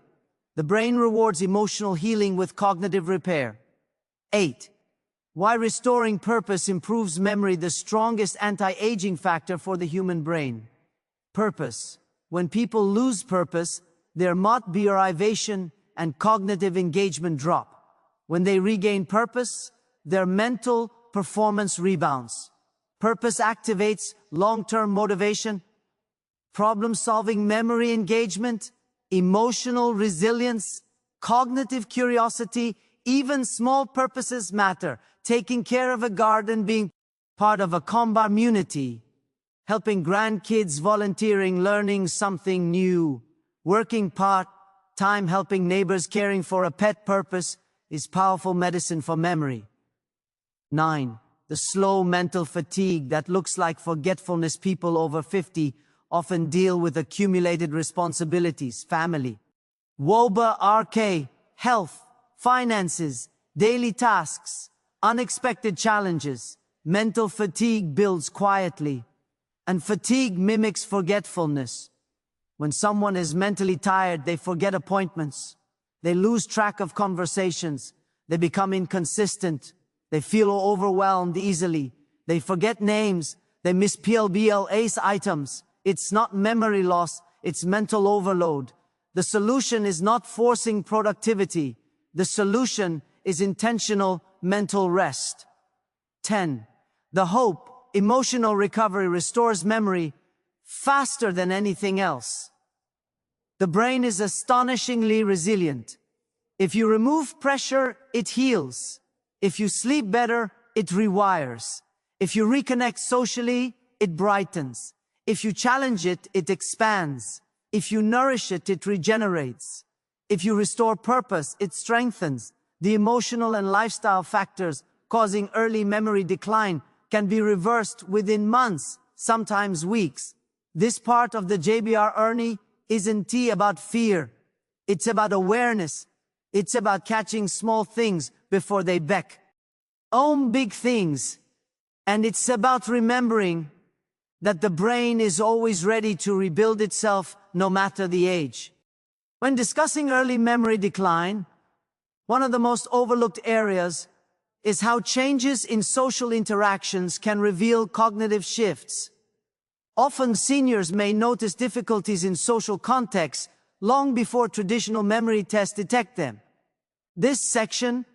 The brain rewards emotional healing with cognitive repair. 8. Why restoring purpose improves memory. The strongest anti-aging factor for the human brain. Purpose. When people lose purpose, their motivation and cognitive engagement drop. When they regain purpose, their mental performance rebounds. Purpose activates long-term motivation, problem-solving, memory engagement, emotional resilience, cognitive curiosity. Even small purposes matter. Taking care of a garden, being part of a community, helping grandkids, volunteering, learning something new, working part-time, helping neighbors, caring for a pet. Purpose is powerful medicine for memory. 9. The slow mental fatigue that looks like forgetfulness. People over 50 often deal with accumulated responsibilities, family, work, health, finances, daily tasks, unexpected challenges. Mental fatigue builds quietly, and fatigue mimics forgetfulness. When someone is mentally tired, they forget appointments, they lose track of conversations, they become inconsistent, they feel overwhelmed easily, they forget names, they miss PLBLA's items. It's not memory loss, it's mental overload. The solution is not forcing productivity. The solution is intentional mental rest. 10. The hope. Emotional recovery restores memory faster than anything else. The brain is astonishingly resilient. If you remove pressure, it heals. If you sleep better, it rewires. If you reconnect socially, it brightens. If you challenge it, it expands. If you nourish it, it regenerates. If you restore purpose, it strengthens. The emotional and lifestyle factors causing early memory decline can be reversed within months, sometimes weeks. This part of the JBR journey isn't about fear. It's about awareness. It's about catching small things before they become big things. And it's about remembering that the brain is always ready to rebuild itself, no matter the age. When discussing early memory decline, one of the most overlooked areas is how changes in social interactions can reveal cognitive shifts. Often seniors may notice difficulties in social contexts long before traditional memory tests detect them. This section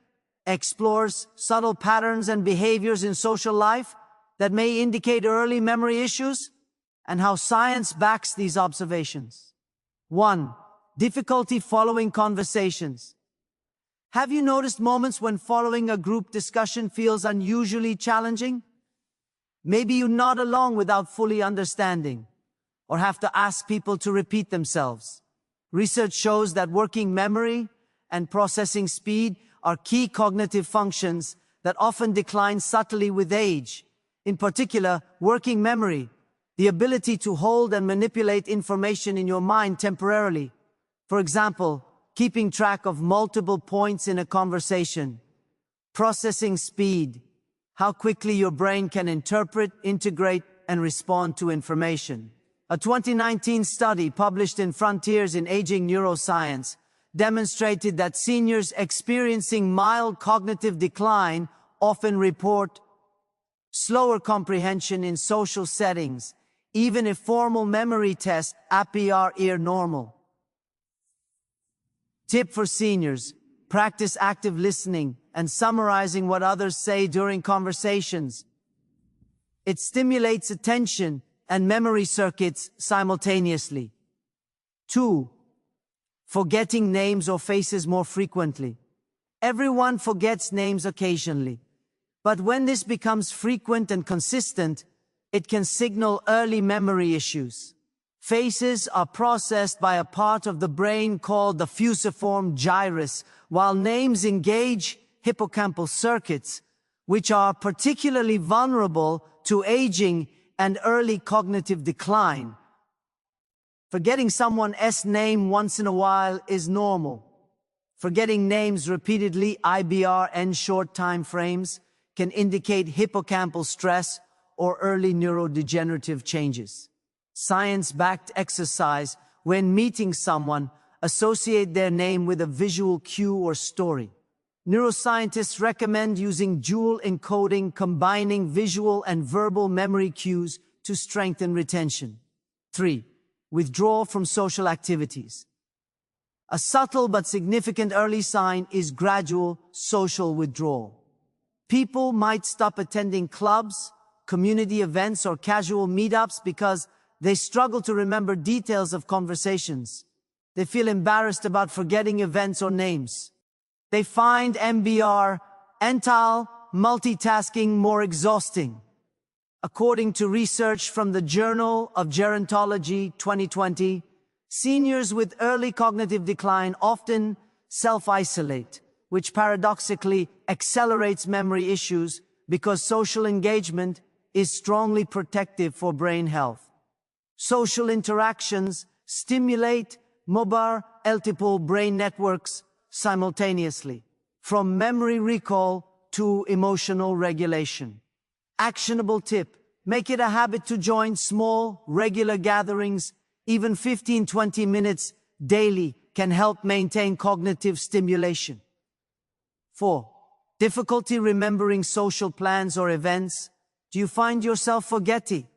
explores subtle patterns and behaviors in social life that may indicate early memory issues and how science backs these observations. 1. Difficulty following conversations. Have you noticed moments when following a group discussion feels unusually challenging? Maybe you nod along without fully understanding, or have to ask people to repeat themselves. Research shows that working memory and processing speed are key cognitive functions that often decline subtly with age. In particular, working memory, the ability to hold and manipulate information in your mind temporarily. For example, keeping track of multiple points in a conversation. Processing speed, how quickly your brain can interpret, integrate, and respond to information. A 2019 study published in Frontiers in Aging Neuroscience demonstrated that seniors experiencing mild cognitive decline often report slower comprehension in social settings, even if formal memory tests appear normal. Tip for seniors: practice active listening and summarizing what others say during conversations. It stimulates attention and memory circuits simultaneously. 2. Forgetting names or faces more frequently. Everyone forgets names occasionally, but when this becomes frequent and consistent, it can signal early memory issues. Faces are processed by a part of the brain called the fusiform gyrus, while names engage hippocampal circuits, which are particularly vulnerable to aging and early cognitive decline. Forgetting someone's name once in a while is normal. Forgetting names repeatedly, IBR and short time frames, can indicate hippocampal stress or early neurodegenerative changes. Science-backed exercise: when meeting someone, associate their name with a visual cue or story. Neuroscientists recommend using dual encoding, combining visual and verbal memory cues to strengthen retention. 3. Withdraw from social activities. A subtle but significant early sign is gradual social withdrawal. People might stop attending clubs, community events, or casual meetups because they struggle to remember details of conversations. They feel embarrassed about forgetting events or names. They find MBR, mental multitasking, more exhausting. According to research from the Journal of Gerontology 2020, seniors with early cognitive decline often self-isolate, which paradoxically accelerates memory issues because social engagement is strongly protective for brain health. Social interactions stimulate multiple brain networks simultaneously, from memory recall to emotional regulation. Actionable tip: make it a habit to join small, regular gatherings. Even 15-20 minutes daily can help maintain cognitive stimulation. 4. Difficulty remembering social plans or events. Do you find yourself forgetting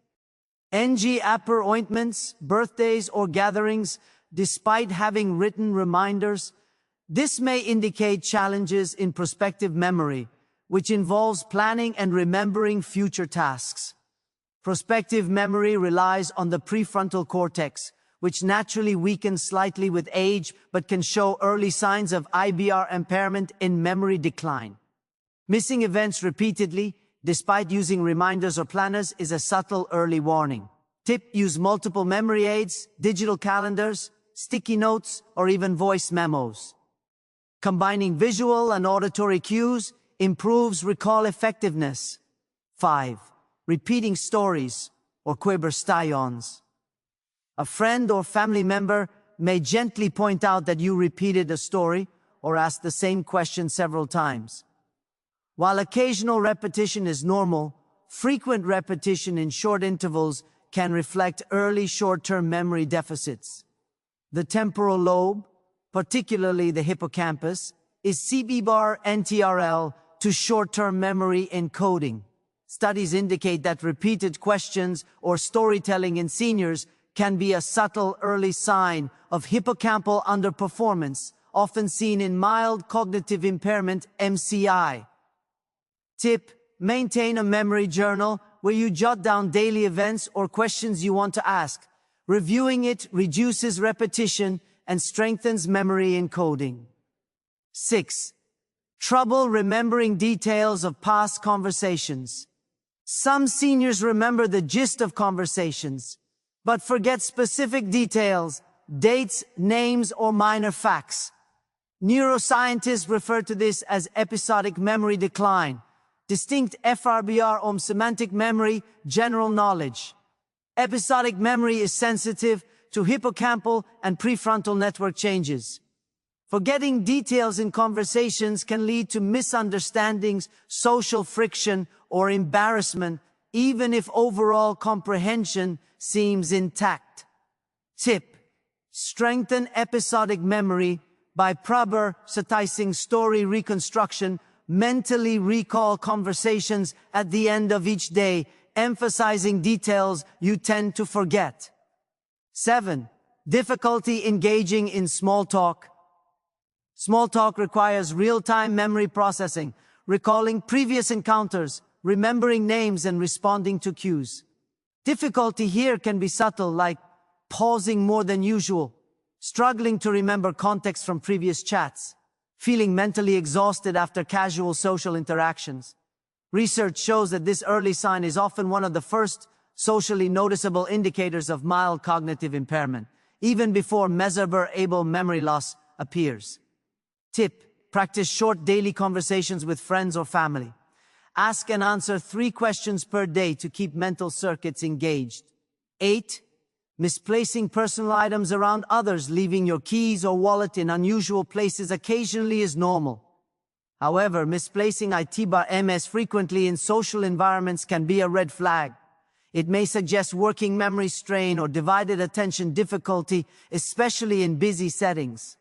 NG appointments, birthdays, or gatherings, despite having written reminders? This may indicate challenges in prospective memory, which involves planning and remembering future tasks. Prospective memory relies on the prefrontal cortex, which naturally weakens slightly with age but can show early signs of IBR impairment in memory decline. Missing events repeatedly, despite using reminders or planners, is a subtle early warning. Tip: use multiple memory aids, digital calendars, sticky notes, or even voice memos. Combining visual and auditory cues improves recall effectiveness. 5. Repeating stories or quiberstations. A friend or family member may gently point out that you repeated a story or asked the same question several times. While occasional repetition is normal, frequent repetition in short intervals can reflect early short-term memory deficits. The temporal lobe, particularly the hippocampus, is CB-bar NTRL to short-term memory encoding. Studies indicate that repeated questions or storytelling in seniors can be a subtle early sign of hippocampal underperformance, often seen in mild cognitive impairment (MCI). Tip: maintain a memory journal where you jot down daily events or questions you want to ask. Reviewing it reduces repetition and strengthens memory encoding. 6. Trouble remembering details of past conversations. Some seniors remember the gist of conversations, but forget specific details, dates, names, or minor facts. Neuroscientists refer to this as episodic memory decline. Distinct FRBR semantic memory, general knowledge. Episodic memory is sensitive to hippocampal and prefrontal network changes. Forgetting details in conversations can lead to misunderstandings, social friction, or embarrassment, even if overall comprehension seems intact. Tip: strengthen episodic memory by prioritizing story reconstruction. Mentally recall conversations at the end of each day, emphasizing details you tend to forget. 7. Difficulty engaging in small talk. Small talk requires real-time memory processing, recalling previous encounters, remembering names, and responding to cues. Difficulty here can be subtle, like pausing more than usual, struggling to remember context from previous chats, feeling mentally exhausted after casual social interactions. Research shows that this early sign is often one of the first socially noticeable indicators of mild cognitive impairment, even before measurable memory loss appears. Tip: practice short daily conversations with friends or family. Ask and answer 3 questions per day to keep mental circuits engaged. 8. Misplacing personal items around others. Leaving your keys or wallet in unusual places occasionally is normal. However, misplacing items frequently in social environments can be a red flag. It may suggest working memory strain or divided attention difficulty, especially in busy settings.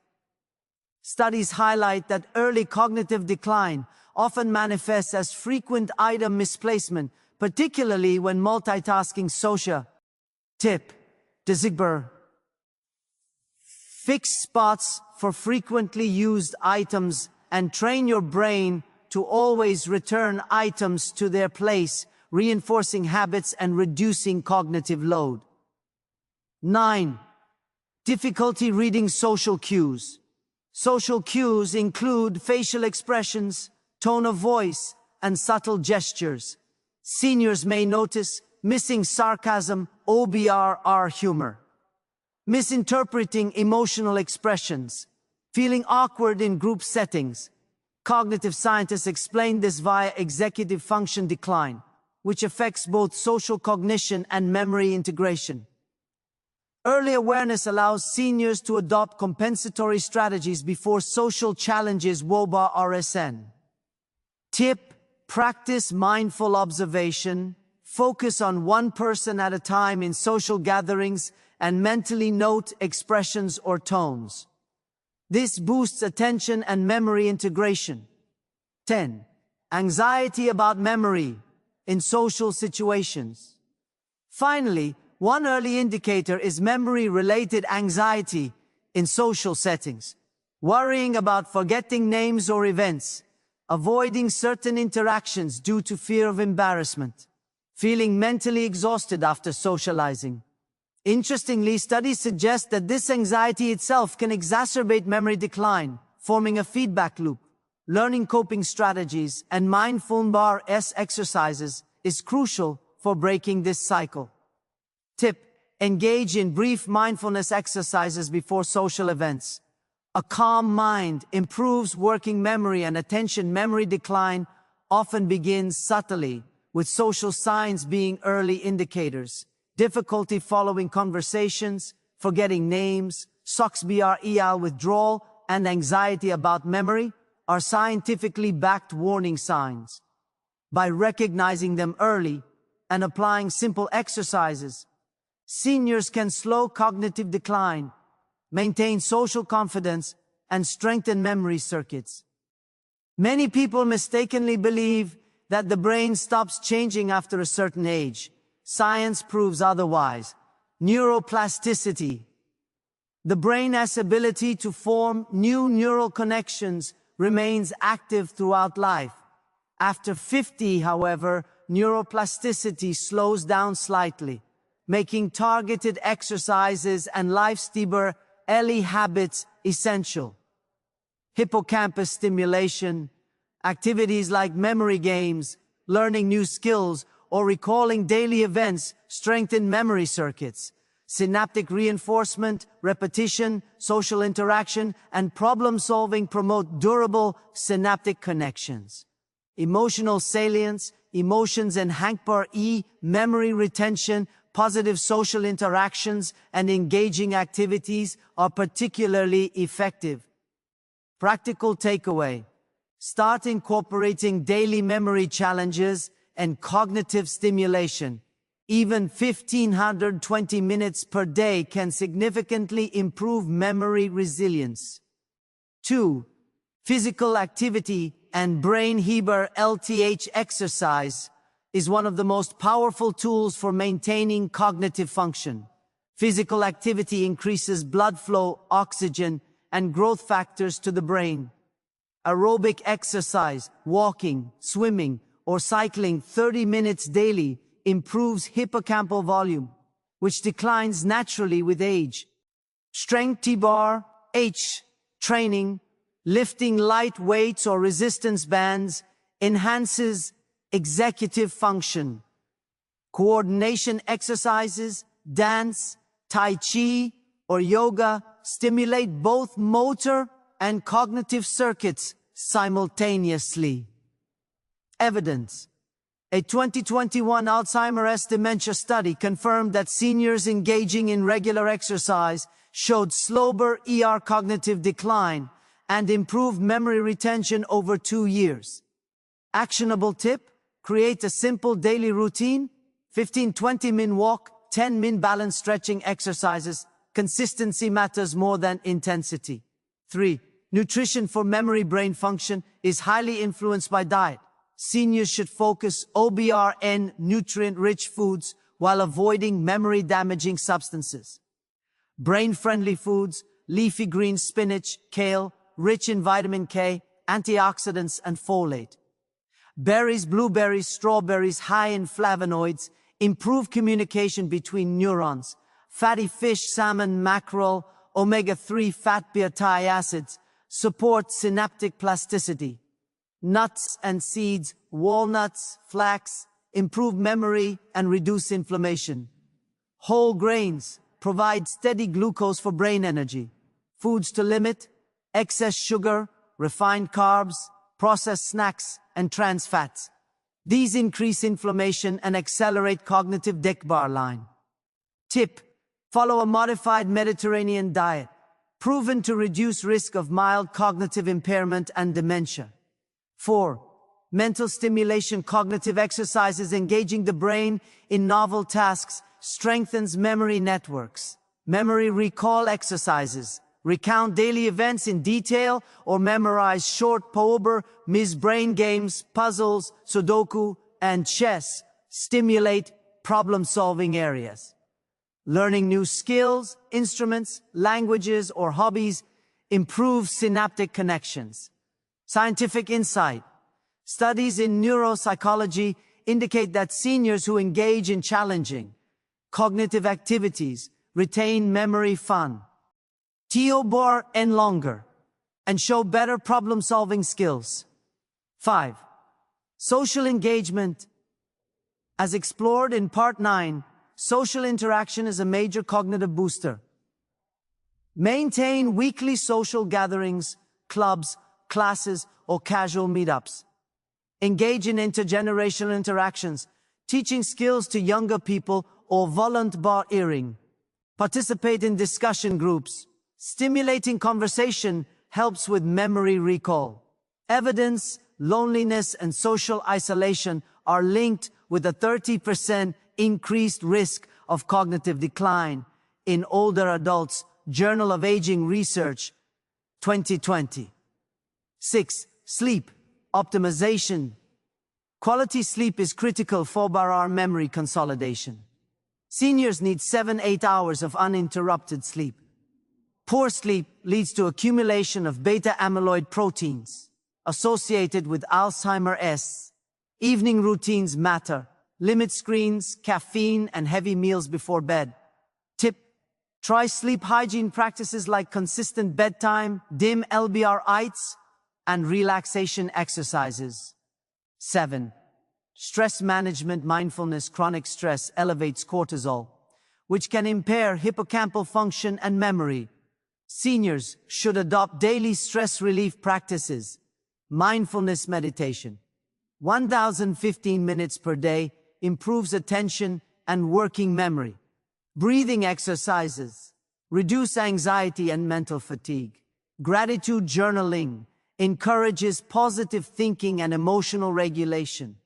Studies highlight that early cognitive decline often manifests as frequent item misplacement, particularly when multitasking social. Tip: designate fixed spots for frequently used items and train your brain to always return items to their place, reinforcing habits and reducing cognitive load. 9. Difficulty reading social cues. Social cues include facial expressions, tone of voice, and subtle gestures. Seniors may notice missing sarcasm, OBR humor, misinterpreting emotional expressions, feeling awkward in group settings. Cognitive scientists explain this via executive function decline, which affects both social cognition and memory integration. Early awareness allows seniors to adopt compensatory strategies before social challenges (RSN). Tip: practice mindful observation, focus on one person at a time in social gatherings, and mentally note expressions or tones. This boosts attention and memory integration. 10. Anxiety about memory in social situations. Finally, one early indicator is memory-related anxiety in social settings. Worrying about forgetting names or events, avoiding certain interactions due to fear of embarrassment, feeling mentally exhausted after socializing. Interestingly, studies suggest that this anxiety itself can exacerbate memory decline, forming a feedback loop. Learning coping strategies and mindfulness exercises is crucial for breaking this cycle. Tip: engage in brief mindfulness exercises before social events. A calm mind improves working memory, and attention memory decline often begins subtly, with social signs being early indicators. Difficulty following conversations, forgetting names, SOXBREL withdrawal, and anxiety about memory are scientifically backed warning signs. By recognizing them early and applying simple exercises, seniors can slow cognitive decline, maintain social confidence, and strengthen memory circuits. Many people mistakenly believe that the brain stops changing after a certain age. Science proves otherwise. Neuroplasticity. The brain's ability to form new neural connections remains active throughout life. After 50, however, neuroplasticity slows down slightly, making targeted exercises and lifestyle habits essential. Hippocampus stimulation, Activities like memory games, learning new skills, or recalling daily events strengthen memory circuits. Synaptic reinforcement, repetition, social interaction, and problem-solving promote durable synaptic connections. Emotional salience, emotions and memory retention, positive social interactions, and engaging activities are particularly effective. Practical takeaway: start incorporating daily memory challenges and cognitive stimulation. Even 1,520 minutes per day can significantly improve memory resilience. 2. Physical activity and brain Heber LTH exercise is one of the most powerful tools for maintaining cognitive function. Physical activity increases blood flow, oxygen, and growth factors to the brain. Aerobic exercise, walking, swimming, or cycling 30 minutes daily improves hippocampal volume, which declines naturally with age. Strength T-bar, training, lifting light weights or resistance bands enhances executive function. Coordination exercises, dance, tai chi, or yoga stimulate both motor and cognitive circuits simultaneously. Evidence: a 2021 Alzheimer's dementia study confirmed that seniors engaging in regular exercise showed slower cognitive decline and improved memory retention over 2 years. Actionable tip: create a simple daily routine, 15-20 min walk, 10 min balance stretching exercises. Consistency matters more than intensity. 3. Nutrition for memory brain function is highly influenced by diet. Seniors should focus OBRN nutrient-rich foods while avoiding memory-damaging substances. Brain-friendly foods, leafy green spinach, kale, rich in vitamin K, antioxidants, and folate. Berries, blueberries, strawberries, high in flavonoids, improve communication between neurons. Fatty fish, salmon, mackerel, omega-3 fatty acids support synaptic plasticity. Nuts and seeds, walnuts, flax, improve memory and reduce inflammation. Whole grains provide steady glucose for brain energy. Foods to limit: excess sugar, refined carbs, processed snacks, and trans fats. These increase inflammation and accelerate cognitive decline. Tip: follow a modified Mediterranean diet, proven to reduce risk of mild cognitive impairment and dementia. 4. Mental stimulation. Cognitive exercises engaging the brain in novel tasks strengthens memory networks. Memory recall exercises recount daily events in detail or memorize short brain games, puzzles, Sudoku, and chess stimulate problem-solving areas. Learning new skills, instruments, languages, or hobbies improves synaptic connections. Scientific insight: studies in neuropsychology indicate that seniors who engage in challenging cognitive activities retain memory fun, T-bar and longer, and show better problem-solving skills. 5. Social engagement. As explored in Part 9, social interaction is a major cognitive booster. Maintain weekly social gatherings, clubs, classes, or casual meetups. Engage in intergenerational interactions, teaching skills to younger people or volunteering. Participate in discussion groups. Stimulating conversation helps with memory recall. Evidence: loneliness and social isolation are linked with a 30% increased risk of cognitive decline in older adults. Journal of Aging Research, 2020. 6. Sleep optimization. Quality sleep is critical for our memory consolidation. Seniors need 7-8 hours of uninterrupted sleep. Poor sleep leads to accumulation of beta-amyloid proteins associated with Alzheimer's. Evening routines matter. Limit screens, caffeine, and heavy meals before bed. Tip: try sleep hygiene practices like consistent bedtime, dim LBR lights, and relaxation exercises. 7. Stress management. Mindfulness. Chronic stress elevates cortisol, which can impair hippocampal function and memory. Seniors should adopt daily stress relief practices. Mindfulness meditation. 1,015 minutes per day improves attention and working memory. Breathing exercises reduce anxiety and mental fatigue. Gratitude journaling encourages positive thinking and emotional regulation.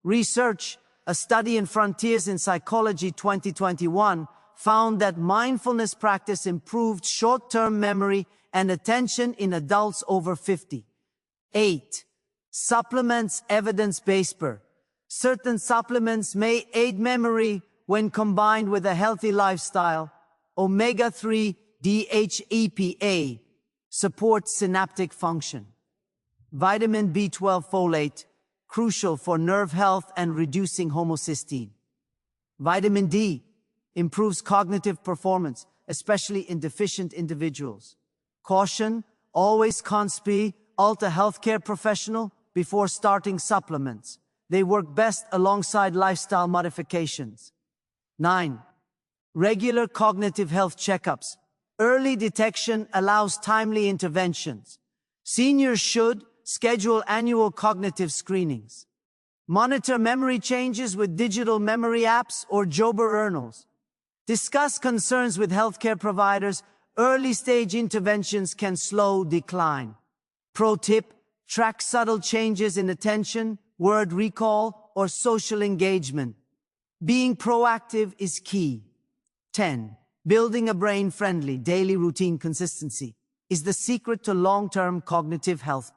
Research, a study in Frontiers in Psychology 2021, found that mindfulness practice improved short-term memory and attention in adults over 50. 8. Supplements. Evidence-based. Certain supplements may aid memory when combined with a healthy lifestyle. Omega-3 DHEPA supports synaptic function. Vitamin B12 folate, crucial for nerve health and reducing homocysteine. Vitamin D improves cognitive performance, especially in deficient individuals. Caution, always consult a healthcare professional before starting supplements. They work best alongside lifestyle modifications. 9. Regular cognitive health checkups. Early detection allows timely interventions. Seniors should schedule annual cognitive screenings. Monitor memory changes with digital memory apps or journals. Discuss concerns with healthcare providers. Early-stage interventions can slow decline. Pro tip, track subtle changes in attention, word recall, or social engagement. Being proactive is key. 10. Building a brain-friendly daily routine. Consistency is the secret to long-term cognitive health.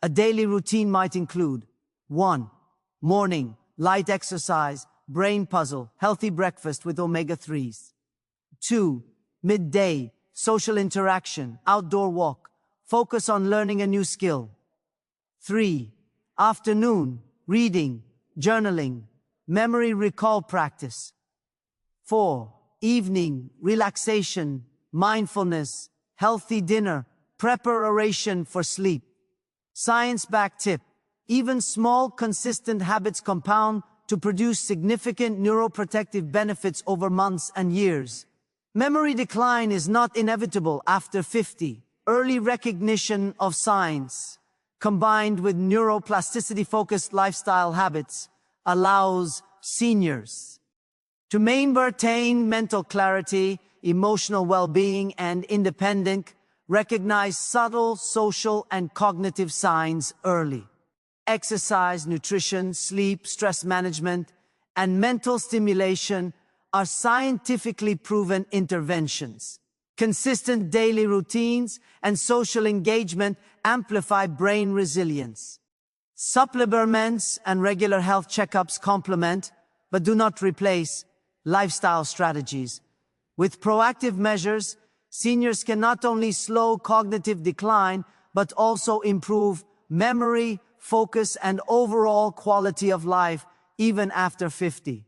A daily routine might include 1. Morning, light exercise, brain puzzle, healthy breakfast with omega-3s. 2. Midday, social interaction, outdoor walk, focus on learning a new skill. 3. Afternoon, reading, journaling, memory recall practice. 4. Evening, relaxation, mindfulness, healthy dinner, preparation for sleep. Science-backed tip. Even small, consistent habits compound to produce significant neuroprotective benefits over months and years. Memory decline is not inevitable after 50. Early recognition of signs, combined with neuroplasticity-focused lifestyle habits, allows seniors to maintain mental clarity, emotional well-being, and independence. Recognize subtle social and cognitive signs early. Exercise, nutrition, sleep, stress management, and mental stimulation are scientifically proven interventions. Consistent daily routines and social engagement amplify brain resilience. Supplements and regular health checkups complement, but do not replace, lifestyle strategies. With proactive measures, seniors can not only slow cognitive decline, but also improve memory, focus, and overall quality of life, even after 50.